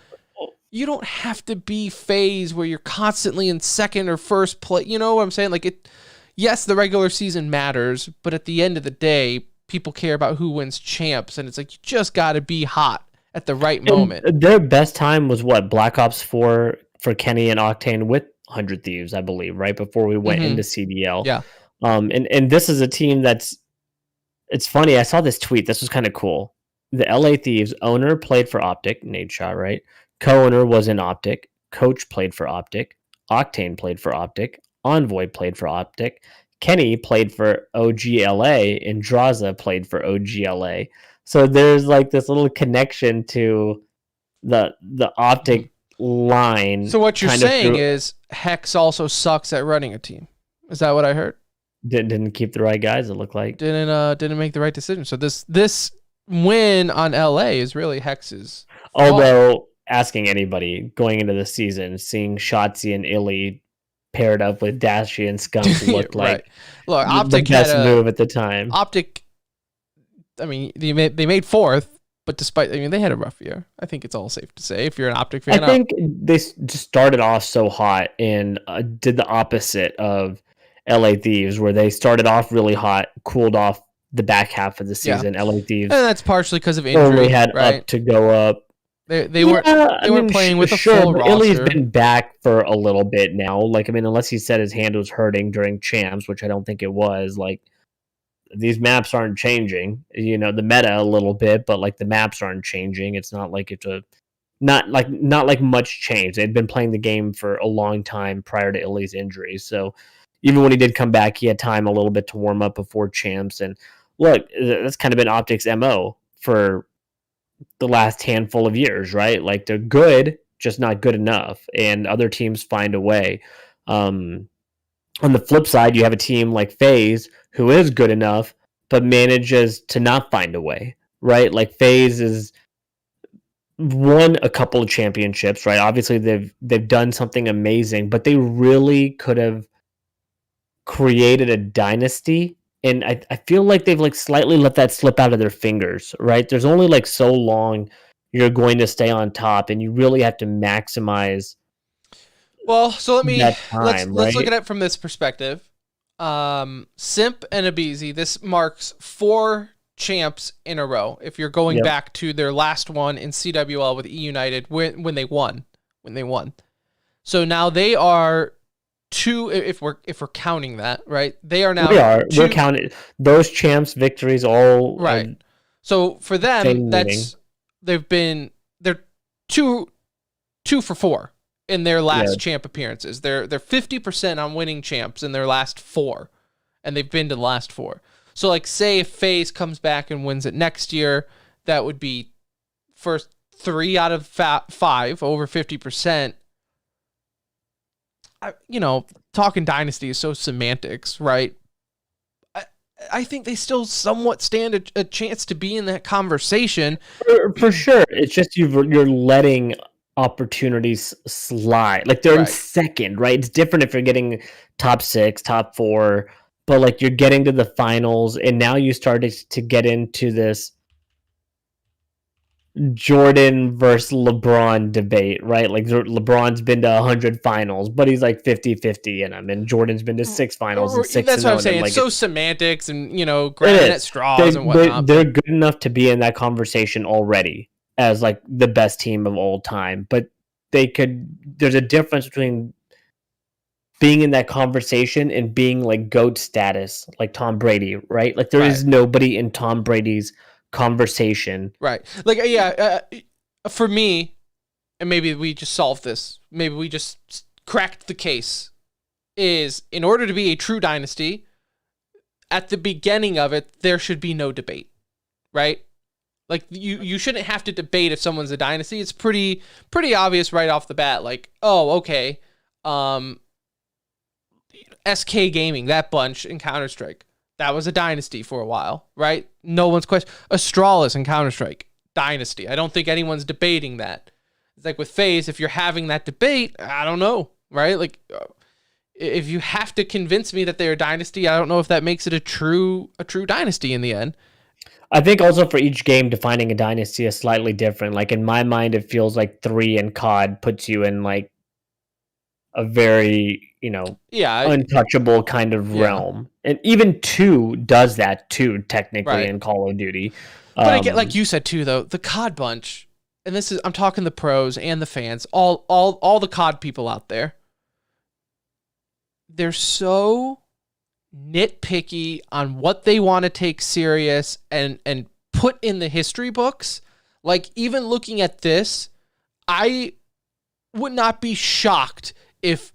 you don't have to be FaZe where you're constantly in second or first place. You know what I'm saying? Like, yes, the regular season matters, but at the end of the day, people care about who wins champs, and it's like you just got to be hot at the right moment. And their best time was what, Black Ops 4 for Kenny and Octane with 100 Thieves, I believe, right before we went into CDL. Yeah. And this is a team it's funny. I saw this tweet. This was kind of cool. The LA Thieves owner played for Optic, Nade Shot, right? Co-owner was in Optic. Coach played for Optic. Octane played for Optic. Envoy played for Optic. Kenny played for OGLA, and Draza played for OGLA. So there's like this little connection to the Optic line. So what you're saying is Hex also sucks at running a team. Is that what I heard? Didn't keep the right guys, it looked like. Didn't make the right decision. So this win on LA is really Hex's fault. Although, asking anybody going into the season, seeing Shotzi and Illy paired up with Dashi and Skunk looked like Look, Optic the best move at the time. Optic, I mean, they made fourth, but they had a rough year. I think it's all safe to say if you're an Optic fan. I think they just started off so hot and did the opposite of LA Thieves, where they started off really hot, cooled off the back half of the season. LA Thieves, and that's partially because of injury. Only had right? up to go up. They weren't playing with a full roster. Illy's been back for a little bit now. Like, I mean, unless he said his hand was hurting during champs, which I don't think it was. Like, these maps aren't changing. The meta a little bit, but like the maps aren't changing. It's not like not like much change. They'd been playing the game for a long time prior to Illy's injury. So even when he did come back, he had time a little bit to warm up before champs. And look, that's kind of been Optic's MO for the last handful of years, right? Like, they're good, just not good enough, and other teams find a way. On the flip side, you have a team like FaZe who is good enough but manages to not find a way, right? Like, FaZe is won a couple of championships, right? Obviously they've done something amazing, but they really could have created a dynasty. And I feel like they've like slightly let that slip out of their fingers, right? There's only like so long you're going to stay on top, and you really have to maximize. Well, so let's look at it from this perspective. Simp and Abizi, this marks 4 champs in a row. If you're going back to their last one in CWL with E United when they won. So now they are 2, if we're counting that, right? They are now. We're counting those champs victories all right. So for them, they're 2 for 4 in their last champ appearances. They're 50% on winning champs in their last 4, and they've been to the last 4. So like, say if FaZe comes back and wins it next year, that would be first 3 out of 5 over 50%. Talking dynasty is so semantics, right? I think they still somewhat stand a chance to be in that conversation. For sure. It's just you're letting opportunities slide. Like, they're in second, right? It's different if you're getting top 6, top 4, but like, you're getting to the finals, and now you started to get into this Jordan versus LeBron debate, right? Like, LeBron's been to 100 finals, but he's like 50-50 in them, and Jordan's been to 6 finals and 6. That's what I'm saying. It's so semantics and grabbing at straws and whatnot. They're good enough to be in that conversation already as like the best team of all time, but there's a difference between being in that conversation and being like GOAT status, like Tom Brady, right? Like, there is nobody in Tom Brady's conversation, right? Like, for me, and maybe we just solved this, maybe we just cracked the case, is in order to be a true dynasty, at the beginning of it, there should be no debate, right? Like you shouldn't have to debate if someone's a dynasty. It's pretty obvious right off the bat. Like, oh, okay, SK Gaming, that bunch in Counter-Strike, that was a dynasty for a while, right? No one's question. Astralis in Counter-Strike, dynasty. I don't think anyone's debating that. It's like with FaZe, if you're having that debate, I don't know, right? Like, if you have to convince me that they're a dynasty, I don't know if that makes it a true dynasty in the end. I think also for each game, defining a dynasty is slightly different. Like in my mind, it feels like 3 in COD puts you in like a very, untouchable kind of realm. And even 2 does that too, technically, in Call of Duty. But again, like you said too, though, the COD bunch, and this is, I'm talking the pros and the fans, all the COD people out there, they're so nitpicky on what they want to take serious and put in the history books. Like, even looking at this, I would not be shocked if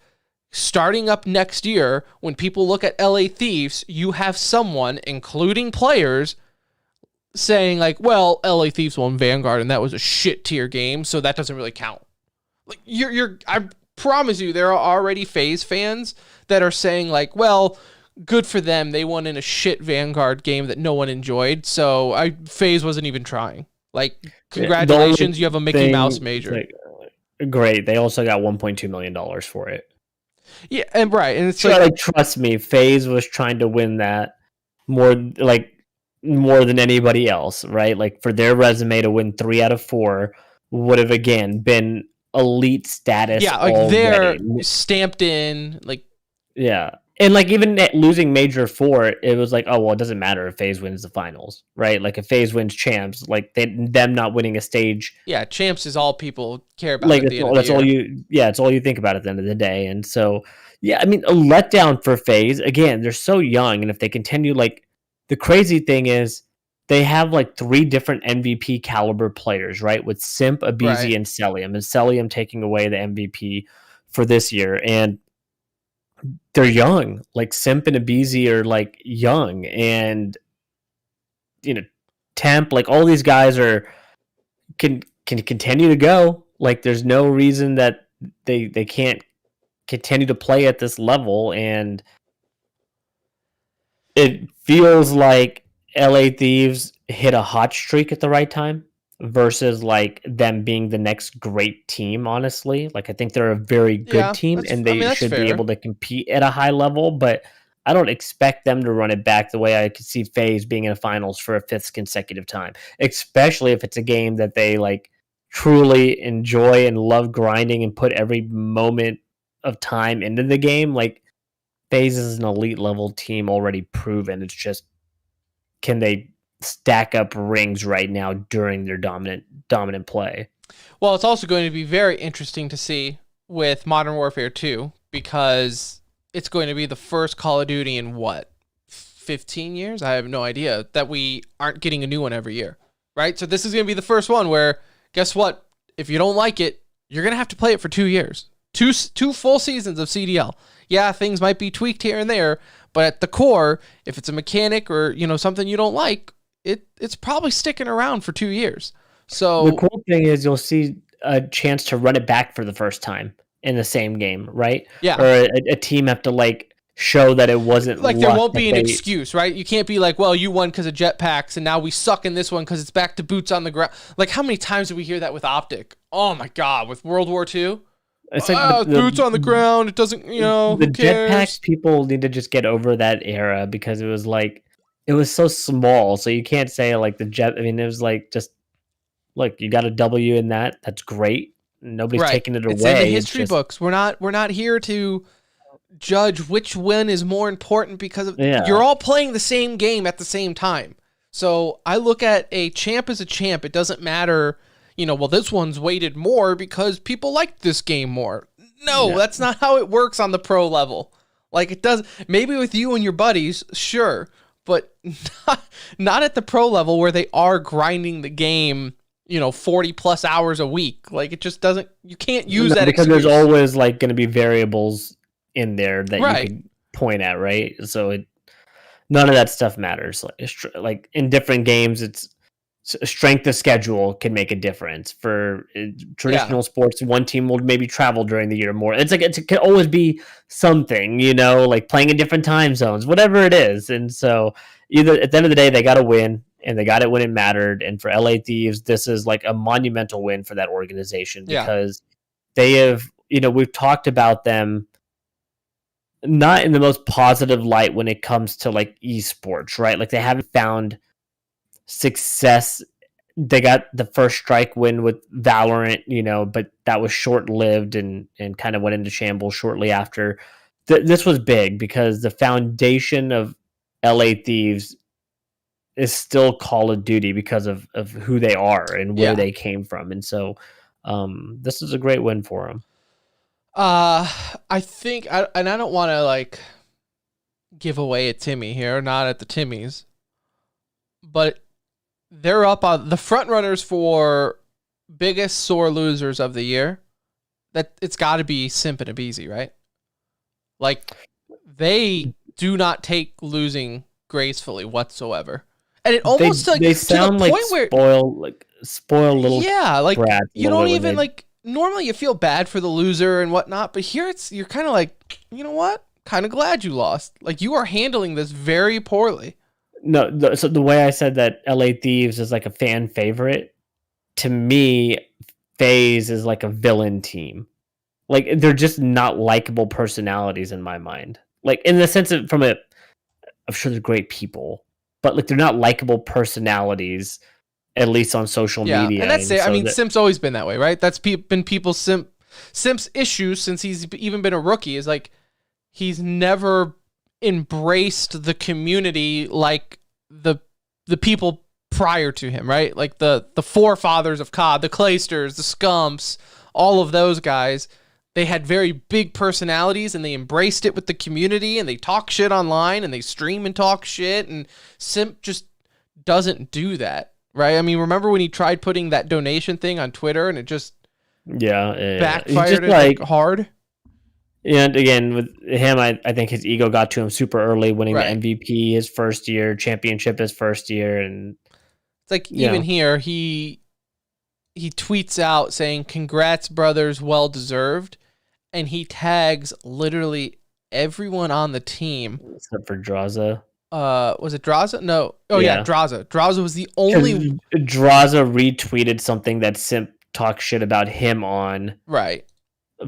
starting up next year, when people look at LA Thieves, you have someone, including players, saying like, well, LA Thieves won Vanguard and that was a shit tier game, so that doesn't really count. Like, I promise you, there are already FaZe fans that are saying like, well, good for them, they won in a shit Vanguard game that no one enjoyed, so FaZe wasn't even trying. Like, congratulations, you have a Mickey Mouse major. Like, great, they also got $1.2 million for it. Yeah, and it's so like, trust me, FaZe was trying to win that more than anybody else, right? Like, for their resume to win 3 out of 4 would have again been elite status. Yeah, like already. They're stamped in, like, yeah. And like, even losing Major 4, it was like, oh well, it doesn't matter if FaZe wins the finals, right? Like, if FaZe wins champs, like them not winning a stage, champs is all people care about. Like, it's all you think about at the end of the day. And so, yeah, I mean, a letdown for FaZe. Again, they're so young, and if they continue, like, the crazy thing is they have like 3 different MVP caliber players, right? With Simp, Abizi, and Celium, and Celium taking away the MVP for this year, and they're young. Like, Simp and Abizi are like young, and Temp, like, all these guys can continue to go. Like, there's no reason that they can't continue to play at this level, and it feels like LA Thieves hit a hot streak at the right time versus like them being the next great team, honestly. Like, I think they're a very good team, and they should be able to compete at a high level, but I don't expect them to run it back the way I could see FaZe being in the finals for a 5th consecutive time, especially if it's a game that they like truly enjoy and love grinding and put every moment of time into the game. Like, FaZe is an elite level team already proven. It's just, can they stack up rings right now during their dominant play? Well, it's also going to be very interesting to see with Modern Warfare 2, because it's going to be the first Call of Duty in 15 years? I have no idea, that we aren't getting a new one every year, right? So this is going to be the first one where, guess what? If you don't like it, you're going to have to play it for 2 years. Two full seasons of CDL. Yeah, things might be tweaked here and there, but at the core, if it's a mechanic or, something you don't like, it's probably sticking around for 2 years. So the cool thing is you'll see a chance to run it back for the first time in the same game, right? Yeah. Or a team have to like show that it wasn't like, there won't be an excuse, right? You can't be like, well, you won because of jetpacks and now we suck in this one because it's back to boots on the ground. Like, how many times did we hear that with Optic? Oh my God, with World War II? It's like boots on the ground. It doesn't, the who cares? jetpacks, people need to just get over that era, because it was like, it was so small. So you can't say like the jet. I mean, it was like, just look, you got a W in that. That's great. Nobody's taking it away. It's in the history books. We're not here to judge which win is more important, because you're all playing the same game at the same time. So I look at a champ as a champ. It doesn't matter, well, this one's weighted more because people like this game more. No, that's not how it works on the pro level. Like, it does, maybe with you and your buddies, sure, but not at the pro level where they are grinding the game, 40 plus hours a week. Like, it just doesn't, you can't use that because excuse. There's always like going to be variables in there that you can point at, right? So none of that stuff matters. Like, in different games, it's strength of schedule can make a difference. For traditional sports, one team will maybe travel during the year more. It's like it can always be something, like playing in different time zones, whatever it is. And so either at the end of the day, they got to win, and they got it when it mattered. And for LA Thieves, this is like a monumental win for that organization because they have, we've talked about them not in the most positive light when it comes to like esports, right? Like they haven't found success. They got the first strike win with Valorant, but that was short-lived and kind of went into shambles shortly after. This was big because the foundation of LA Thieves is still Call of Duty because of who they are and where they came from. And so this is a great win for them. I think, and I don't want to like give away a Timmy here, not at the Timmys, but they're up on the front runners for biggest sore losers of the year. That it's got to be Simp and Abeezy, right? Like they do not take losing gracefully whatsoever, and it almost they sound to the point where spoil little brats. You don't even like. Normally you feel bad for the loser and whatnot, but here you're kind of like, you know what? Kind of glad you lost. Like you are handling this very poorly. No, so the way I said that LA Thieves is like a fan favorite, to me, FaZe is like a villain team. Like they're just not likable personalities in my mind. Like in the sense of I'm sure they're great people, but like they're not likable personalities. At least on social media. And that's it. I mean, Simp's always been that way, right? That's been people's Simp's issue since he's even been a rookie is like he's never embraced the community like the people prior to him, right? Like the forefathers of COD, the Claysters, the Scumps, all of those guys. They had very big personalities and they embraced it with the community and they talk shit online and they stream and talk shit, and Simp just doesn't do that. Right? I mean, remember when he tried putting that donation thing on Twitter and it just backfired like hard? And again, with him, I think his ego got to him super early, winning the MVP his first year, championship his first year. And it's like even here, he tweets out saying, "Congrats, brothers, well deserved." And he tags literally everyone on the team. Except for Draza. Was it Draza? No. Oh yeah, Draza. Draza was the only. Draza retweeted something that Simp talked shit about him on. Right.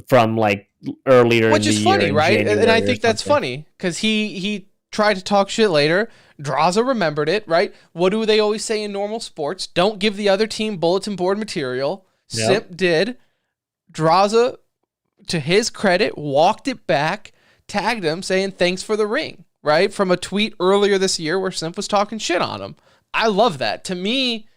From like earlier, which is funny, right? And I think that's funny because he tried to talk shit later. Draza remembered it, right? What do they always say in normal sports? Don't give the other team bulletin board material. Yep. Simp did. Draza, to his credit, walked it back, tagged him, saying thanks for the ring. Right? From a tweet earlier this year where Simp was talking shit on him. I love that. To me,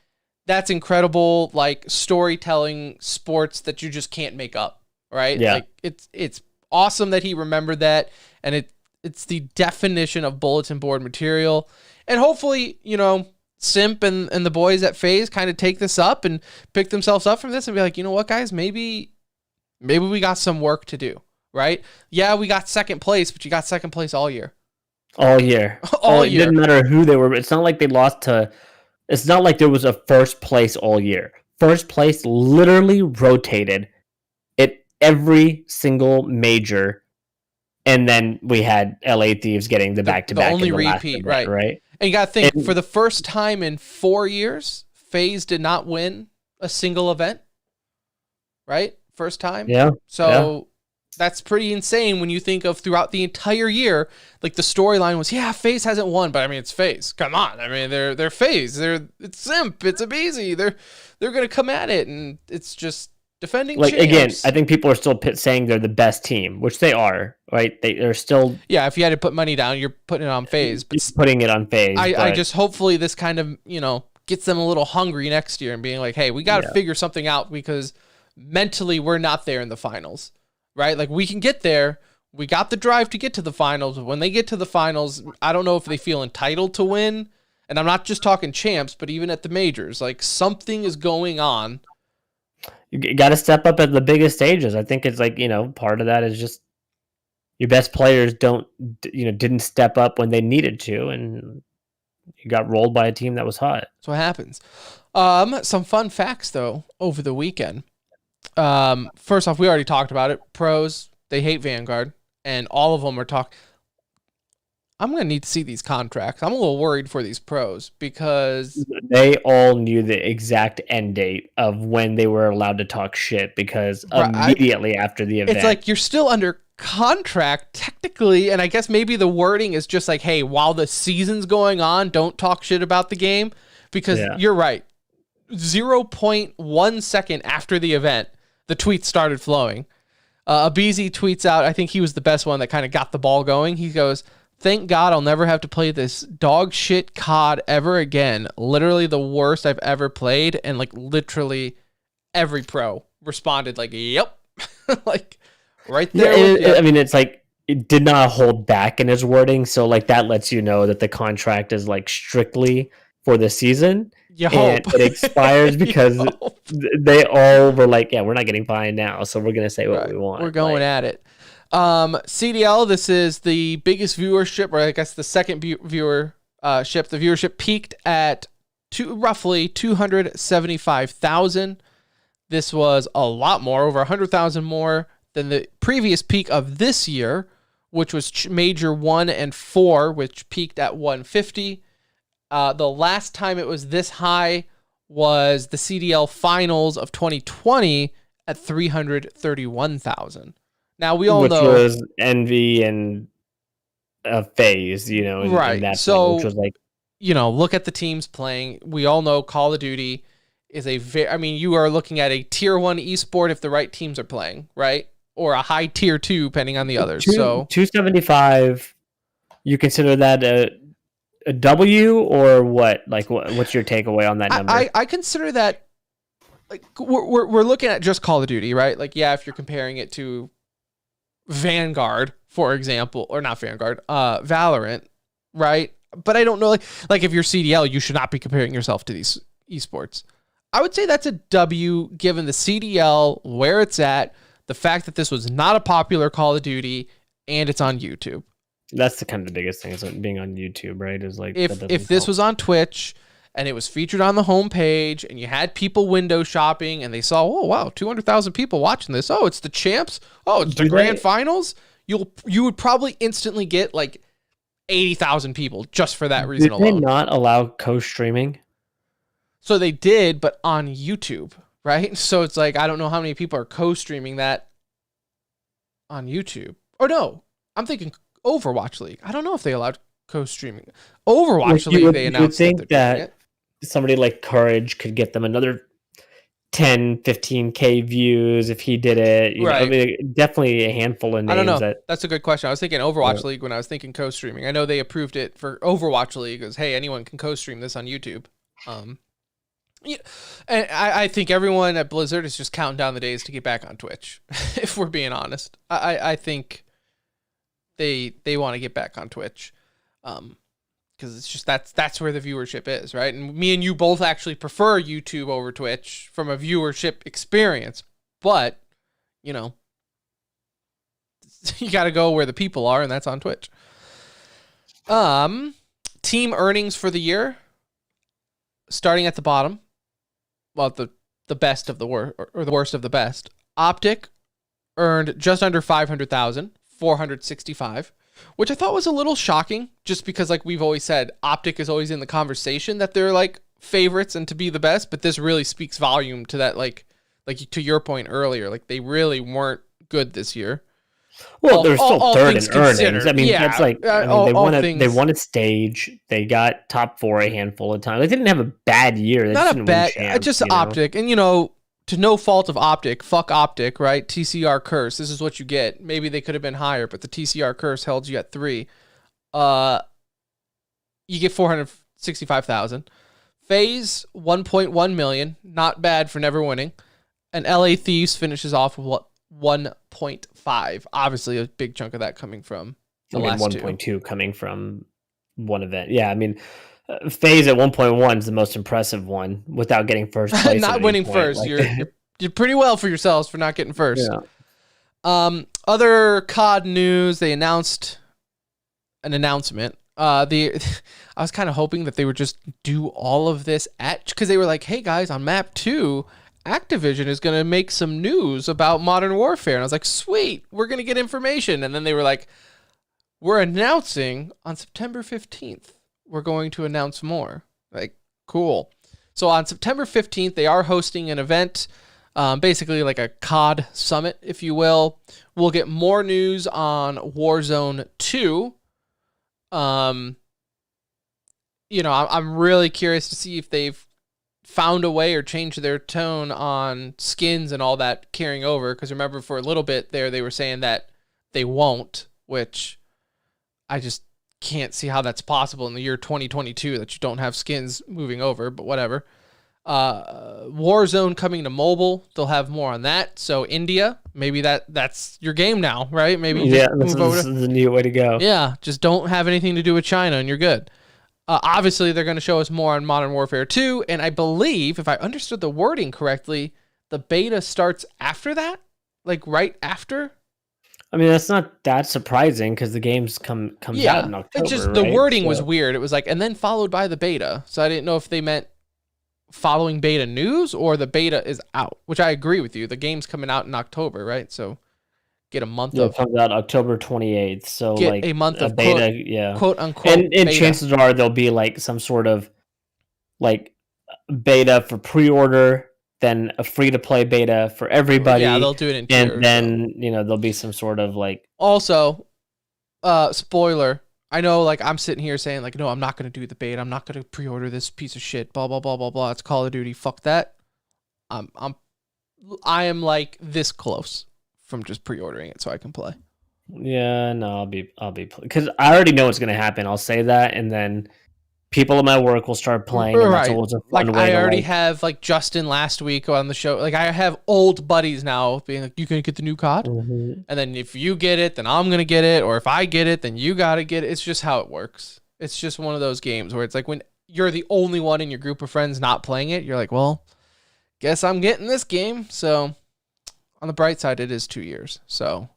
that's incredible, like storytelling sports that you just can't make up. Right? Yeah. Like it's awesome that he remembered that, and it's the definition of bulletin board material. And hopefully, Simp and the boys at FaZe kind of take this up and pick themselves up from this and be like, you know what, guys, maybe we got some work to do. Right? Yeah, we got second place, but you got second place all year. All year. All year. It didn't matter who they were. It's not like they lost to... It's not like there was a first place all year. First place literally rotated at every single major, and then we had LA Thieves getting the back-to-back. The only repeat, right? And you got to think, for the first time in 4 years, FaZe did not win a single event. Right? First time. Yeah. So... That's pretty insane when you think of throughout the entire year, like the storyline was, FaZe hasn't won, but I mean, it's FaZe. Come on. I mean, they're FaZe. It's Simp. It's Abeezy. They're going to come at it, and it's just defending champs. Again, I think people are still saying they're the best team, which they are, right? They're still... Yeah, if you had to put money down, you're putting it on FaZe. But putting it on FaZe. I just hopefully this kind of, gets them a little hungry next year and being like, hey, we got to figure something out because mentally we're not there in the finals. Right? Like, we can get there. We got the drive to get to the finals. But when they get to the finals, I don't know if they feel entitled to win. And I'm not just talking champs, but even at the majors. Like, something is going on. You got to step up at the biggest stages. I think it's like, part of that is just your best players didn't step up when they needed to. And you got rolled by a team that was hot. That's what happens. Some fun facts though over the weekend. First off, we already talked about it. Pros, they hate Vanguard, and all of them are talking. I'm going to need to see these contracts. I'm a little worried for these pros because they all knew the exact end date of when they were allowed to talk shit because immediately after the event. It's like you're still under contract technically, and I guess maybe the wording is just like, hey, while the season's going on, don't talk shit about the game, because you're right. 0.1 second after the event, the tweets started flowing. Abizi tweets out, I think he was the best one that kind of got the ball going. He goes, "Thank God I'll never have to play this dog shit COD ever again. Literally the worst I've ever played." And like literally every pro responded like, "Yep." Like right there. Yeah, I mean, it's like it did not hold back in his wording. So like that lets you know that the contract is like strictly for the season. And it expires because they all were like, yeah, we're not getting fined now. So we're going to say what we want. We're going at it. CDL, this is the biggest viewership, or I guess the second viewership. The viewership peaked at roughly 275,000. This was a lot more, over 100,000 more than the previous peak of this year, which was Major 1 and 4, which peaked at 150. The last time it was this high was the CDL finals of 2020 at 331,000. Now we all know, which was Envy and FaZe, you know, right? In that so point, which was like, you know, look at the teams playing. We all know Call of Duty is I mean, you are looking at a tier 1 esport if the right teams are playing, right? Or a high tier 2, depending on the others. So 275, you consider that a W or what? Like, what's your takeaway on that number? I consider that, like, we're looking at just Call of Duty, right? Like, yeah, if you're comparing it to Vanguard, for example, or not Vanguard, Valorant, right? But I don't know, like if you're CDL, you should not be comparing yourself to these esports. I would say that's a W given the CDL, where it's at, the fact that this was not a popular Call of Duty, and it's on YouTube. That's the kind of the biggest thing, is being on YouTube, right? Is like, if this was on Twitch and it was featured on the homepage and you had people window shopping and they saw, oh wow, 200,000 people watching this. Oh, it's the champs. Oh, it's the grand finals. You would probably instantly get like 80,000 people just for that reason alone. Did they not allow co-streaming? So they did, but on YouTube, right? So it's like, I don't know how many people are co-streaming that on YouTube. Or no, I'm thinking Overwatch League. I don't know if they allowed co-streaming. Overwatch League, they announced that somebody like Courage could get them another 10, 15K views if he did it. You know, I mean, definitely a handful of names. I don't know. That's a good question. I was thinking Overwatch League when I was thinking co-streaming. I know they approved it for Overwatch League as, hey, anyone can co-stream this on YouTube. Yeah, and I think everyone at Blizzard is just counting down the days to get back on Twitch, if we're being honest. I think they want to get back on Twitch, because it's just that's where the viewership is, right? And me and you both actually prefer YouTube over Twitch from a viewership experience, but you know, you got to go where the people are, and that's on Twitch. Team earnings for the year, starting at the bottom, well, the best of the worst, or the worst of the best. Optic earned just under 500,000. 465, which I thought was a little shocking, just because, like we've always said, Optic is always in the conversation that they're like favorites and to be the best, but this really speaks volume to that, like to your point earlier, like they really weren't good this year. Well, they're still third in earnings. I mean, that's like, they won a stage. They got top 4 a handful of times. They didn't have a bad year. Not a bad, just Optic, and you know, to no fault of Optic, fuck Optic, right? TCR curse. This is what you get. Maybe they could have been higher, but the TCR curse held you at 3. You get 465,000. FaZe 1.1 million. Not bad for never winning. And LA Thieves finishes off with 1.5. Obviously, a big chunk of that coming from the last 1.2 coming from one event. Yeah, I mean, FaZe at 1.1 is the most impressive one without getting first place. Not winning first. Like, you're pretty well for yourselves for not getting first. Yeah. Other COD news, they announced an announcement. I was kind of hoping that they would just do all of this because they were like, hey guys, on map 2, Activision is going to make some news about Modern Warfare. And I was like, sweet, we're going to get information. And then they were like, we're announcing on September 15th, we're going to announce more. Like, cool. So on September 15th, they are hosting an event, basically like a COD summit, if you will. We'll get more news on Warzone 2. I'm really curious to see if they've found a way or changed their tone on skins and all that carrying over. Because remember, for a little bit there, they were saying that they won't, which I just can't see how that's possible in the year 2022 that you don't have skins moving over, but whatever. Warzone coming to mobile. They'll have more on that. So India, maybe that's your game now, right? Maybe you just this is the new way to go. Yeah, just don't have anything to do with China and you're good. Obviously, they're going to show us more on Modern Warfare 2, and I believe, if I understood the wording correctly, the beta starts after that? Like, right after? I mean, that's not that surprising because the game's comes out in October. It's just the wording was weird. It was like, and then followed by the beta. So I didn't know if they meant following beta news or the beta is out, which I agree with you. The game's coming out in October, right? So get a month of... It comes out October 28th. So get like a month of beta, quote unquote and beta. chances are there'll be like some sort of like beta for pre-order, then a free-to-play beta for everybody. Yeah, they'll do it in tiers. And then, there'll be some sort of like... Also, spoiler, I know like I'm sitting here saying like, no, I'm not going to do the beta. I'm not going to pre-order this piece of shit, blah, blah, blah, blah, blah. It's Call of Duty. Fuck that. I am like this close from just pre-ordering it so I can play. Yeah, no, I'll be because I already know what's going to happen. I'll say that, and then people at my work will start playing. And that's always a fun way I already have like Justin last week on the show. Like I have old buddies now being like, "You gonna get the new COD?" Mm-hmm. And then if you get it, then I'm gonna get it, or if I get it, then you gotta get it. It's just how it works. It's just one of those games where it's like when you're the only one in your group of friends not playing it, you're like, "Well, guess I'm getting this game." So on the bright side, it is 2 years. So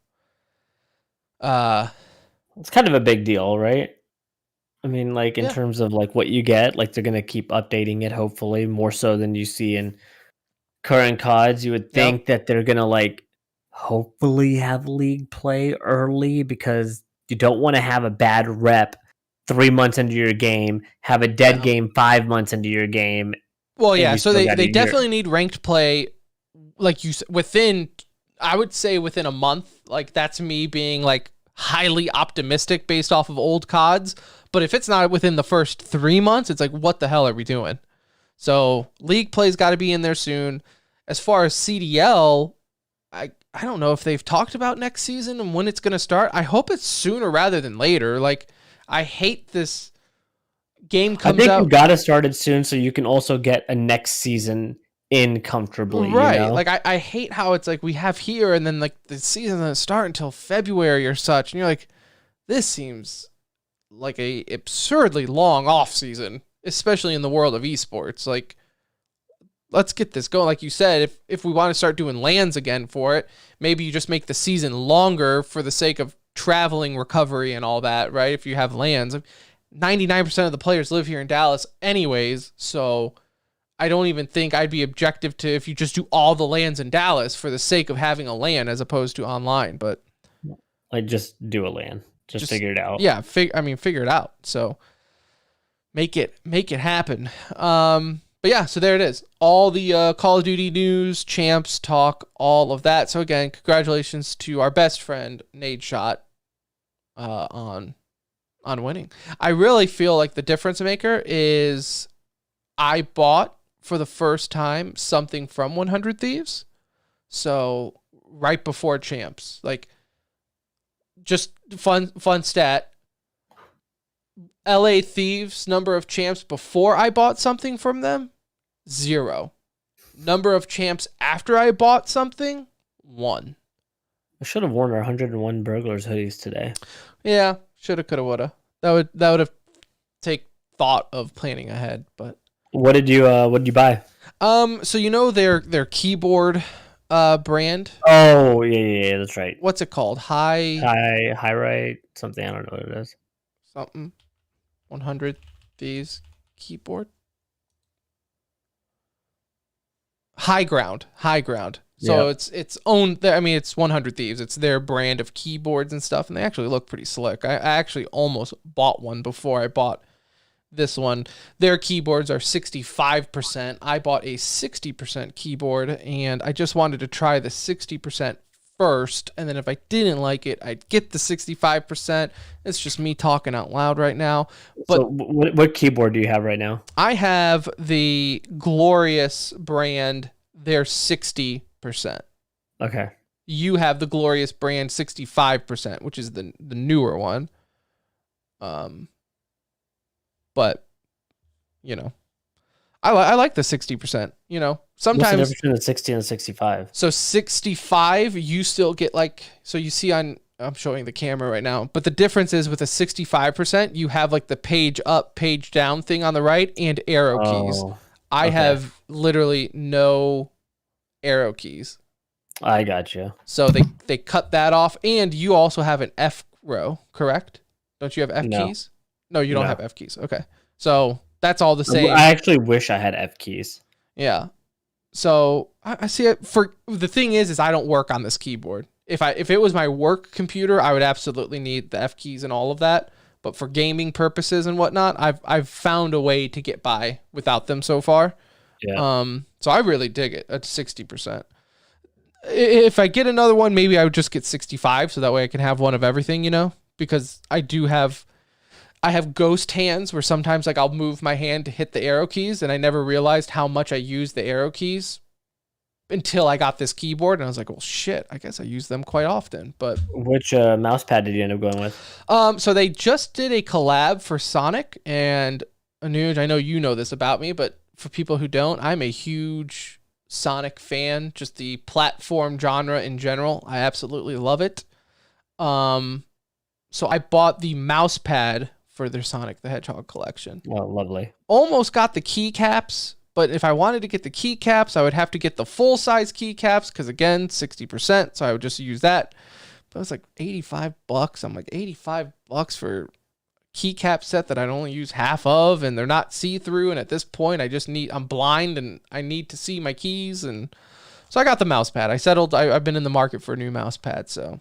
it's kind of a big deal, right? I mean, like in terms of like what you get, like they're gonna keep updating it, hopefully more so than you see in current CODs. You would think that they're gonna like hopefully have league play early because you don't want to have a bad rep 3 months into your game, have a dead game 5 months into your game. Well, yeah, so they definitely need ranked play, like you within, I would say within a month. Like that's me being like highly optimistic based off of old CODs. But if it's not within the first 3 months, it's like, what the hell are we doing? So league play's got to be in there soon. As far as CDL, I don't know if they've talked about next season and when it's going to start. I hope it's sooner rather than later. Like, I hate this game comes out. I think you got to start it soon so you can also get a next season in comfortably. Right. You know? Like, I hate how it's like we have here and then like the season doesn't start until February or such. And you're like, this seems like a absurdly long off season, especially in the world of esports. Like, let's get this going. Like you said, if we want to start doing LANs again for it, maybe you just make the season longer for the sake of traveling recovery and all that, right? If you have LANs, 99% of the players live here in Dallas anyways, so I don't even think I'd be objective to if you just do all the LANs in Dallas for the sake of having a LAN as opposed to online, but like just do a LAN. Just figure it out. Yeah, figure it out. So make it happen. But yeah, so there it is. All the Call of Duty news, champs talk, all of that. So again, congratulations to our best friend Nadeshot on winning. I really feel like the difference maker is I bought for the first time something from 100 Thieves. So right before champs, like just fun stat. LA Thieves number of champs before I bought something from them, 0. Number of champs after I bought something, 1. I should have worn our 101 Burglars hoodies today. Yeah, shoulda, coulda, woulda. That would have take thought of planning ahead. But what did you buy? So you know their keyboard brand. Oh yeah, that's right. What's it called? High right something. I don't know what it is. Something. 100 Thieves keyboard. High Ground. So it's owned. I mean, it's 100 Thieves. It's their brand of keyboards and stuff, and they actually look pretty slick. I actually almost bought one before I bought this one. Their keyboards are 65%. I bought a 60% keyboard, and I just wanted to try the 60% first, and then if I didn't like it, I'd get the 65%. It's just me talking out loud right now. But so what keyboard do you have right now? I have the Glorious brand. They're 60%. Okay. You have the Glorious brand 65%, which is the newer one. But you know, I like the 60%. You know, sometimes what's the difference between the 60 and the 65? So 65, you still get like, so you see on, I'm showing the camera right now, but the difference is with a 65%, you have like the page up, page down thing on the right and arrow keys. I have literally no arrow keys. I got you. So they cut that off, and you also have an F row, correct? Don't you have F keys? No, you don't have F keys. Okay. So that's all the same. I actually wish I had F keys. Yeah. So I see it. For the thing is I don't work on this keyboard. If it was my work computer, I would absolutely need the F keys and all of that. But for gaming purposes and whatnot, I've found a way to get by without them so far. Yeah. So I really dig it at 60%. If I get another one, maybe I would just get 65, so that way I can have one of everything, you know, because I have ghost hands where sometimes like I'll move my hand to hit the arrow keys, and I never realized how much I use the arrow keys until I got this keyboard, and I was like, well, shit, I guess I use them quite often. But which mouse pad did you end up going with? So they just did a collab for Sonic, and Anuj, I know you know this about me, but for people who don't, I'm a huge Sonic fan, just the platform genre in general. I absolutely love it. So I bought the mouse pad for their Sonic the Hedgehog collection. Oh, lovely. Almost got the keycaps, but if I wanted to get the keycaps, I would have to get the full-size keycaps because, again, 60%, so I would just use that. But it was like $85. I'm like, $85 for a keycap set that I'd only use half of, and they're not see-through, and at this point, I'm blind, and I need to see my keys, and so I got the mouse pad. I've been in the market for a new mouse pad, so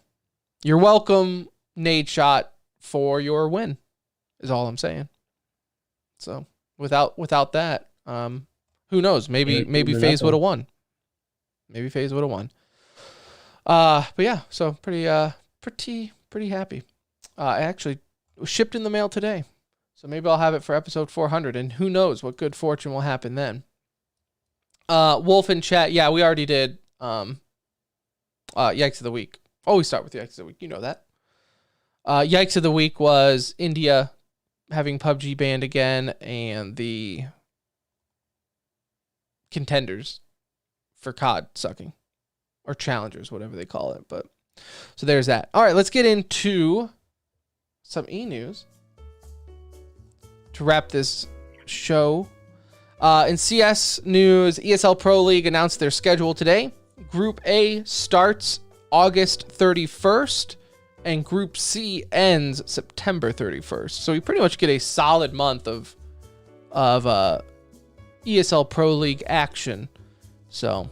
you're welcome, Nade Shot, for your win, is all I'm saying. So without that, who knows? Maybe FaZe would have won. Maybe FaZe would have won. But yeah, so pretty happy. I actually shipped in the mail today, so maybe I'll have it for episode 400, and who knows what good fortune will happen then. Wolf in chat, yeah, we already did. Yikes of the week. Always start with Yikes of the week. You know that. Yikes of the week was India having PUBG banned again, and the contenders for COD sucking, or challengers, whatever they call it. But so there's that. All right, let's get into some e-news to wrap this show. In CS news, ESL Pro League announced their schedule today. Group A starts August 31st, and Group C ends September 31st. So we pretty much get a solid month of ESL Pro League action. So,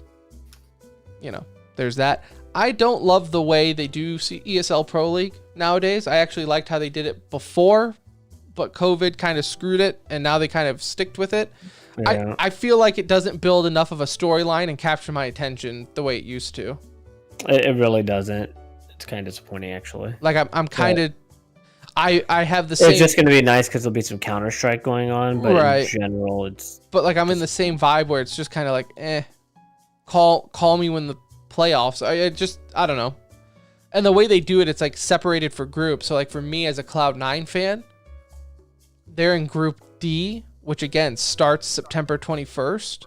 you know, there's that. I don't love the way they do ESL Pro League nowadays. I actually liked how they did it before, but COVID kind of screwed it, and now they kind of sticked with it. Yeah. I feel like it doesn't build enough of a storyline and capture my attention the way it used to. It really doesn't. It's kind of disappointing, actually. Like I'm kind of, I have the same. It's just gonna be nice because there'll be some Counter-Strike going on, but in general, it's. But like I'm in the same vibe where it's just kind of like, call me when the playoffs. I don't know. And the way they do it, it's like separated for groups. So like for me as a Cloud9 fan, they're in Group D, which again starts September 21st.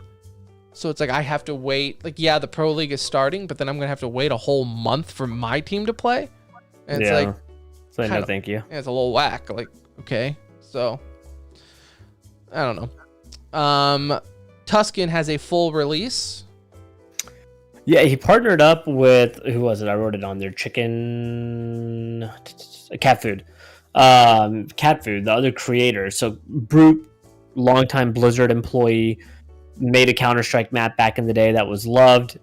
So it's like I have to wait. Like, yeah, the Pro League is starting, but then I'm going to have to wait a whole month for my team to play. And it's like... So no, thank you. Yeah, it's a little whack. Like, okay. So, I don't know. Tuscan has a full release. Yeah, he partnered up with... Who was it? I wrote it on there. Cat Food. Cat Food, the other creator. So Brute, longtime Blizzard employee, made a Counter-Strike map back in the day that was loved.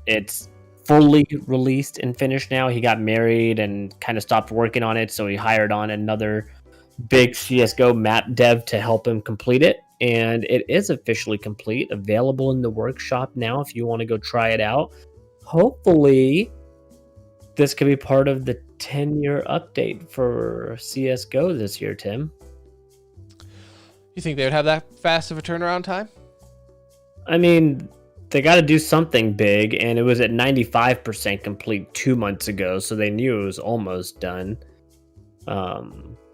It's fully released and finished now. He got married and kind of stopped working on it, so he hired on another big CSGO map dev to help him complete it. And it is officially complete, available in the workshop now if you want to go try it out. Hopefully, this could be part of the 10-year update for CSGO this year, Tim. You think they would have that fast of a turnaround time? I mean, they got to do something big, and it was at 95% complete 2 months ago, so they knew it was almost done.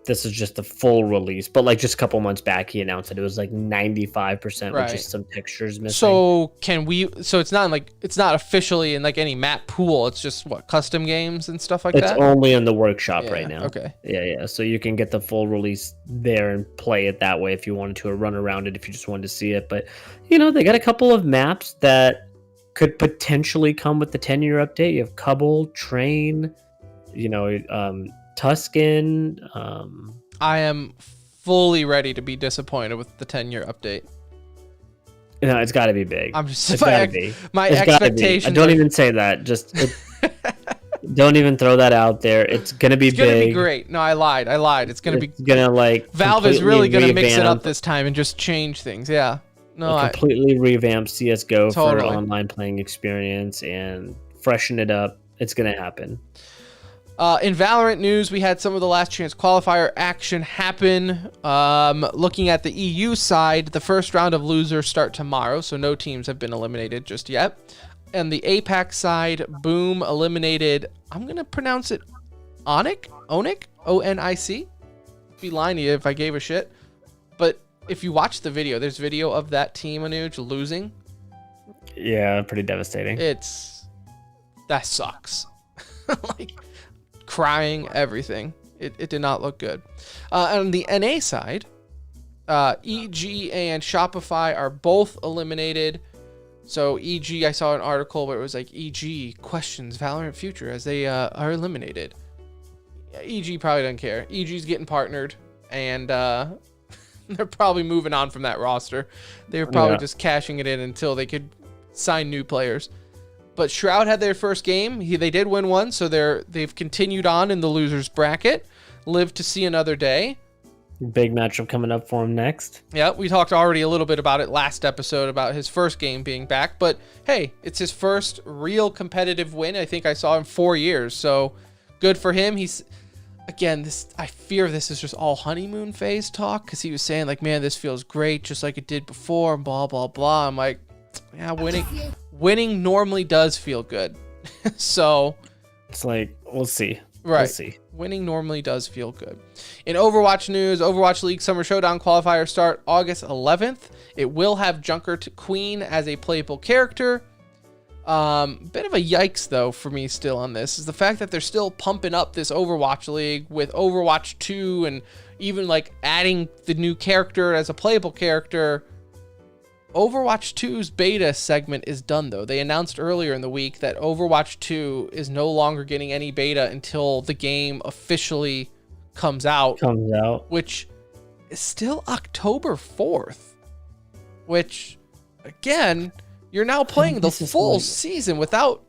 This is just the full release, but like just a couple months back, he announced that it was like 95% with just some textures missing. So it's not officially in like any map pool. It's just what, custom games and stuff like that. It's only in the workshop right now. Okay. Yeah. So you can get the full release there and play it that way if you wanted to, or run around it if you just wanted to see it. But they got a couple of maps that could potentially come with the 10-year update. You have Cubble, Train, Tuscan. I am fully ready to be disappointed with the 10-year update. No, it's got to be big. I'm just my expectations. Don't even say that. Just don't even throw that out there. It's gonna be big. It's gonna be great. No, I lied. It's gonna Valve is really gonna mix it up this time and just change things. Yeah. No, completely revamp CS:GO for online playing experience and freshen it up. It's gonna happen. In Valorant news, we had some of the last chance qualifier action happen. Looking at the EU side, the first round of losers start tomorrow, so no teams have been eliminated just yet. And the APAC side, Boom eliminated, I'm going to pronounce it Onic, O-N-I-C. Be lying to you if I gave a shit. But if you watch the video, there's video of that team, Anuj, losing. Yeah, pretty devastating. That sucks. Like, crying, everything. It did not look good. On the NA side, EG and Shopify are both eliminated. So EG, I saw an article where it was like EG questions Valorant future as they are eliminated. EG probably doesn't care. EG's getting partnered, and they're probably moving on from that roster. They were probably just cashing it in until they could sign new players. But Shroud had their first game. They did win one, so they've continued on in the losers bracket. Live to see another day. Big matchup coming up for him next. Yeah, we talked already a little bit about it last episode about his first game being back. But hey, it's his first real competitive win. I think I saw in 4 years. So good for him. I fear this is just all honeymoon phase talk, because he was saying like, man, this feels great, just like it did before, and blah blah blah. I'm like, yeah, winning normally does feel good. So it's like, we'll see. Right. We'll see. Winning normally does feel good. In Overwatch news, Overwatch League Summer Showdown qualifiers start August 11th. It will have Junker Queen as a playable character. Bit of a yikes, though, for me still on this is the fact that they're still pumping up this Overwatch League with Overwatch 2 and even like adding the new character as a playable character. Overwatch 2's beta segment is done, though. They announced earlier in the week that Overwatch 2 is no longer getting any beta until the game officially comes out. Which is still October 4th. Which, again, you're now playing the full season without...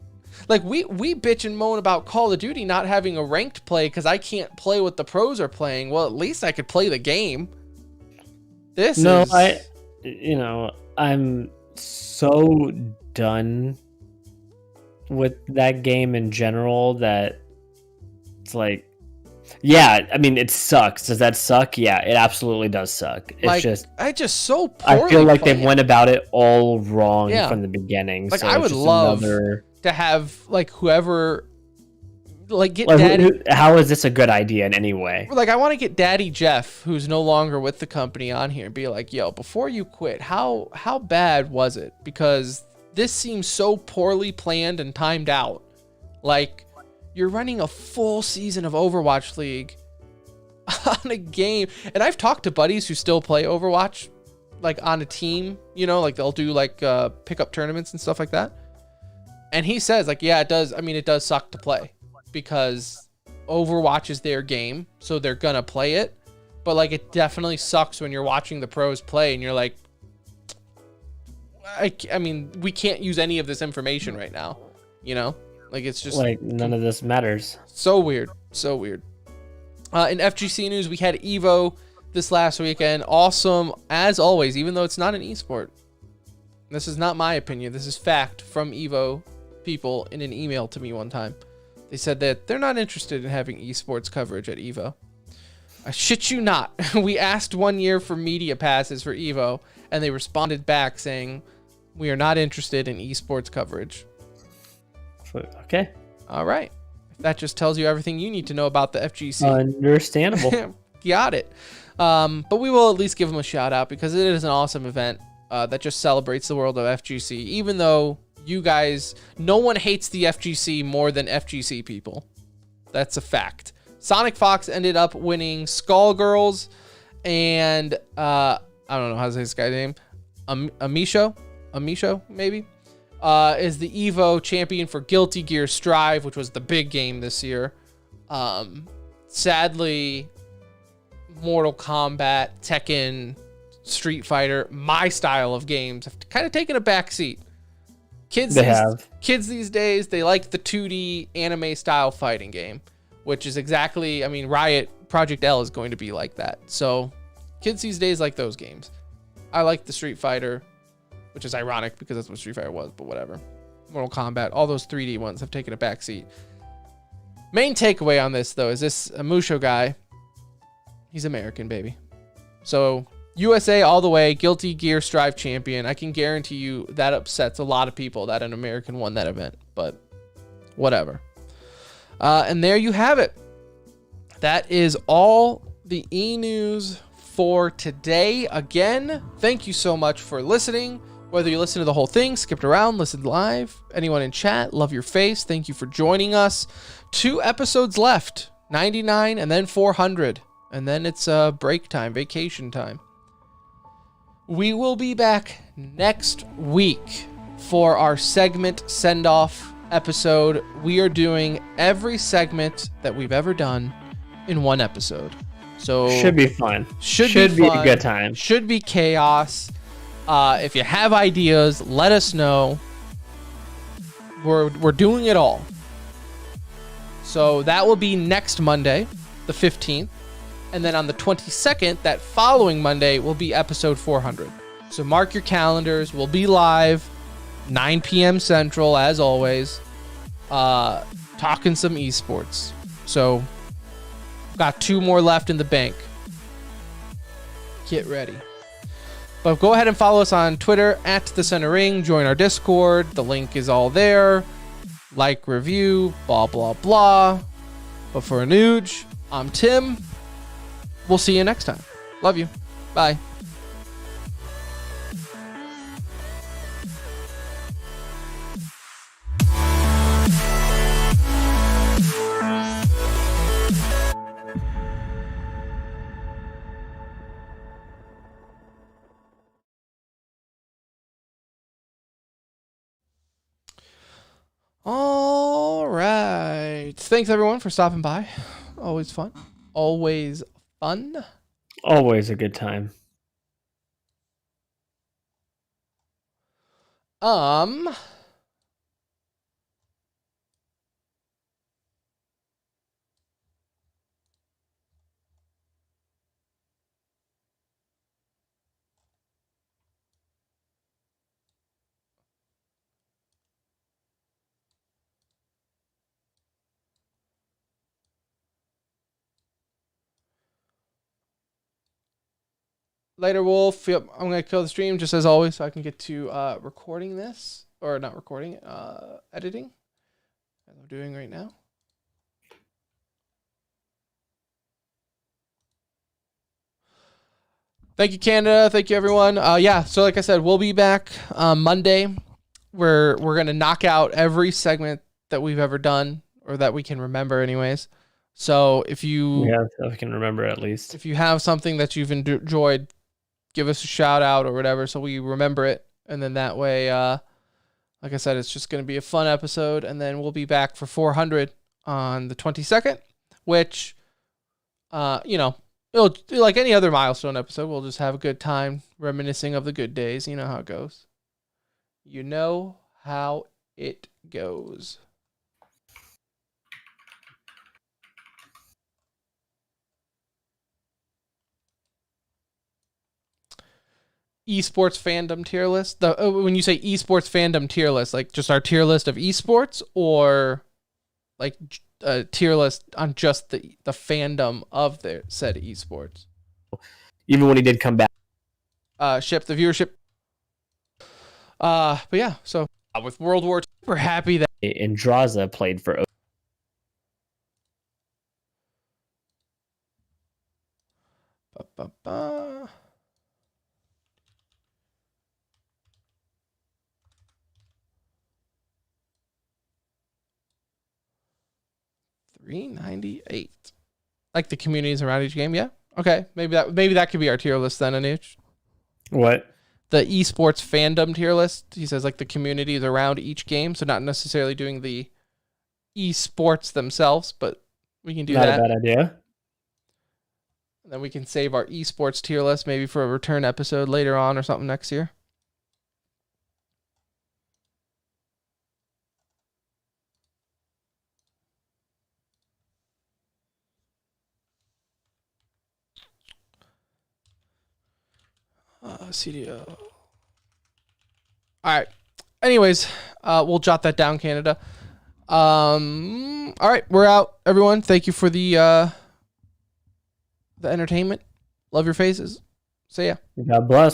Like, we bitch and moan about Call of Duty not having a ranked play because I can't play what the pros are playing. Well, at least I could play the game. I'm so done with that game in general that it's like, yeah, I mean, it sucks. Does that suck? Yeah, it absolutely does suck. It's like, just, I feel like they went about it all wrong from the beginning. Like, so I would love to have like whoever, like, get Daddy. How is this a good idea in any way? Like, I want to get Daddy Jeff, who's no longer with the company, on here and be like, yo, before you quit, how bad was it? Because this seems so poorly planned and timed out. Like, you're running a full season of Overwatch League on a game. And I've talked to buddies who still play Overwatch, like on a team, like they'll do like pickup tournaments and stuff like that. And he says like, yeah, it does. I mean, it does suck to play because Overwatch is their game, so they're gonna play it. But like, it definitely sucks when you're watching the pros play and you're like, I mean, we can't use any of this information right now, you know? Like, it's just like none of this matters. So weird. So weird. In FGC news, we had Evo this last weekend. Awesome, as always, even though it's not an esport. This is not my opinion. This is fact from Evo people in an email to me one time. They said that they're not interested in having esports coverage at Evo. I shit you not. We asked 1 year for media passes for Evo, and they responded back saying, we are not interested in esports coverage. Okay. All right. That just tells you everything you need to know about the FGC. Understandable. Got it. But we will at least give them a shout out because it is an awesome event that just celebrates the world of FGC. Even though you guys, no one hates the FGC more than FGC people. That's a fact. Sonic Fox ended up winning Skullgirls, and I don't know how to say this guy's name. Amisho, maybe, is the Evo champion for Guilty Gear Strive, which was the big game this year. Sadly, Mortal Kombat, Tekken, Street Fighter, my style of games have kind of taken a back seat. Kids these days, they like the 2D anime style fighting game, which is exactly, I mean, Riot Project L is going to be like that. So kids these days like those games. I like the Street Fighter, which is ironic because that's what Street Fighter was, but whatever. Mortal Kombat, all those 3D ones have taken a backseat. Main takeaway on this, though, is this Musho guy, he's American, baby. So USA all the way, Guilty Gear Strive champion. I can guarantee you that upsets a lot of people that an American won that event, but whatever. And there you have it. That is all the e-news for today. Again, thank you so much for listening. Whether you listened to the whole thing, skipped around, listened live, anyone in chat, love your face. Thank you for joining us. 2 episodes left, 99 and then 400. And then it's break time, vacation time. We will be back next week for our segment send-off episode. We are doing every segment that we've ever done in one episode. So should be fun. Should be fun. A good time. Should be chaos. If you have ideas, let us know. We're doing it all. So that will be next Monday, the 15th. And then on the 22nd, that following Monday, will be episode 400. So mark your calendars. We'll be live, 9 p.m. Central, as always, talking some esports. So got 2 more left in the bank. Get ready. But go ahead and follow us on Twitter at The Center Ring. Join our Discord. The link is all there. Like, review, blah, blah, blah. But for Anuj, I'm Tim. We'll see you next time. Love you. Bye. All right. Thanks, everyone, for stopping by. Always fun. Always fun. Always a good time. Later, Wolf. Yep, I'm going to kill the stream just as always so I can get to recording this. Or not recording, editing. As I'm doing right now. Thank you, Canada. Thank you, everyone. Yeah, so like I said, we'll be back Monday. We're going to knock out every segment that we've ever done, or that we can remember anyways. So if you... Yeah, if I can remember at least. If you have something that you've enjoyed, give us a shout out or whatever so we remember it. And then that way, like I said, it's just going to be a fun episode. And then we'll be back for 400 on the 22nd. which, it'll, like any other milestone episode, we'll just have a good time reminiscing of the good days. You know how it goes. You know how it goes. Esports fandom tier list. When you say esports fandom tier list, like just our tier list of esports, or like a tier list on just the fandom of their said esports. Even when he did come back, ship the viewership. But yeah, so with World War II, we're happy that Andraza played for. Ba-ba-ba. $398. Like the communities around each game, yeah. Okay, maybe that could be our tier list then, Anuj. What? The esports fandom tier list. He says like the communities around each game, so not necessarily doing the esports themselves, but we can do that. Not a bad idea. And then we can save our esports tier list maybe for a return episode later on or something next year. CDL. All right. Anyways, we'll jot that down, Canada. All right, we're out, everyone. Thank you for the entertainment. Love your faces. See ya. God bless.